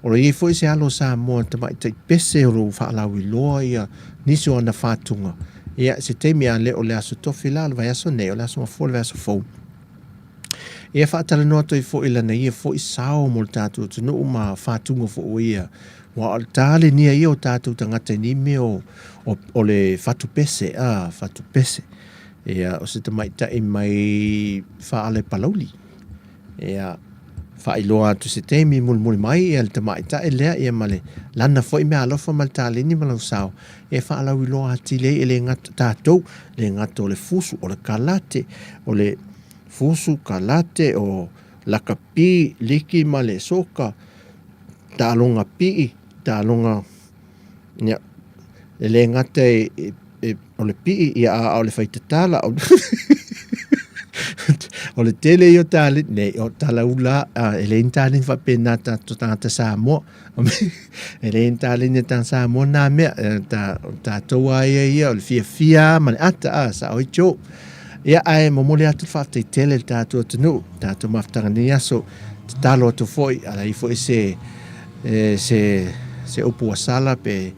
o le ia foi se alo sa moa tamaʻitaʻi pese o lou faalau iloa ia nisi o ana fatuga ia se taimi a le o le aso tofi la o le vaiaso nei o le aso mafua le vaiaso fou ia faatalanoa toi foʻi lana ia foʻi sao mo le tatou atunuu ma fatuga foʻu ia ua o le talenia ia o tatou tagata inimi o le fatupese fatupese ia o se tamaʻitaʻi mai faale palauli ia faailoa atu se taimi mulimuli mai ia le tamaʻitaʻi lea ia ma le lana foʻi mea alofa ma le taleni ma lau sao ia faalau iloa atili ai e le gata tatou le gata o le fusu o le kalate o le fusu kalate o lakapi liki ma le soka taaloga pii taaloga ia le gata o le pii ia a o le faitatala o le tele i o tali nei o talaula e le intali faapena tatou tagata Samoa e le intali ni tanga Samoa na mea tatou ia o le fiafia ma le ata sa oicho ia ae momole atu faafetaitele le tatou atunuu tatou mafutagani aso tatalo atu foʻi alai foʻi se upu asala pe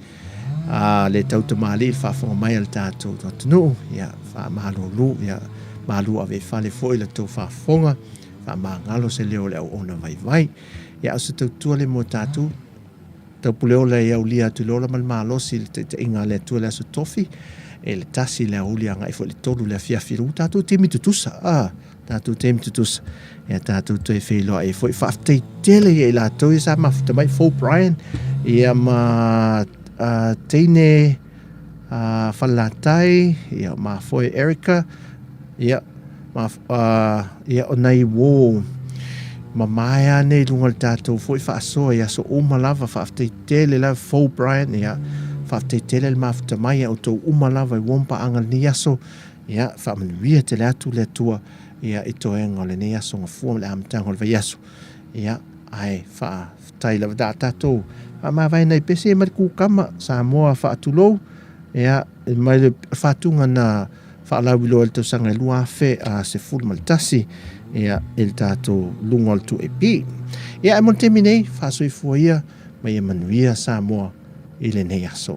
le tautamali le faafoga mai a le tatou atunuu ia faamālōlū ia malu ave fale foi le tau fafonga fa mangalo se leo le ona vai ia o se tautua le mo tatu tau puleo le ia ulia tu lola mal malo si te inga le tu le aso tofi e le tasi le ulia ngai foi le tolu le fiafiru tatu timi tutusa tātou te mtutus ia tātou te wheloa e foi whaaftai tele e la toi sa mafta mai Fo Brian ia ma teine whalatai ia ma foi Erica ia ma ia o nei wō ma mai ane lunga le tātou foi whaasoa ia so umalava whaaftai tele la Fo Brian ia whaaftai tele le mafta mai au tau umalava i wompa anga ni aso ia whaamanuia te le atu le tua ia i toenga o le ni aso ngā fua le amatanga o le vai aso ia ai whaaftai la wada tātou ma vai nei pese e mariku kama Samoa whaatulou ia mai le whaatunga na whaalawilo e le tausanga e lua fe a se fulu maltasi ia il tātou lunga o le tu e pi ia e mon temi nei whaasoi fua ia mai e manuia Samoa i le nei aso.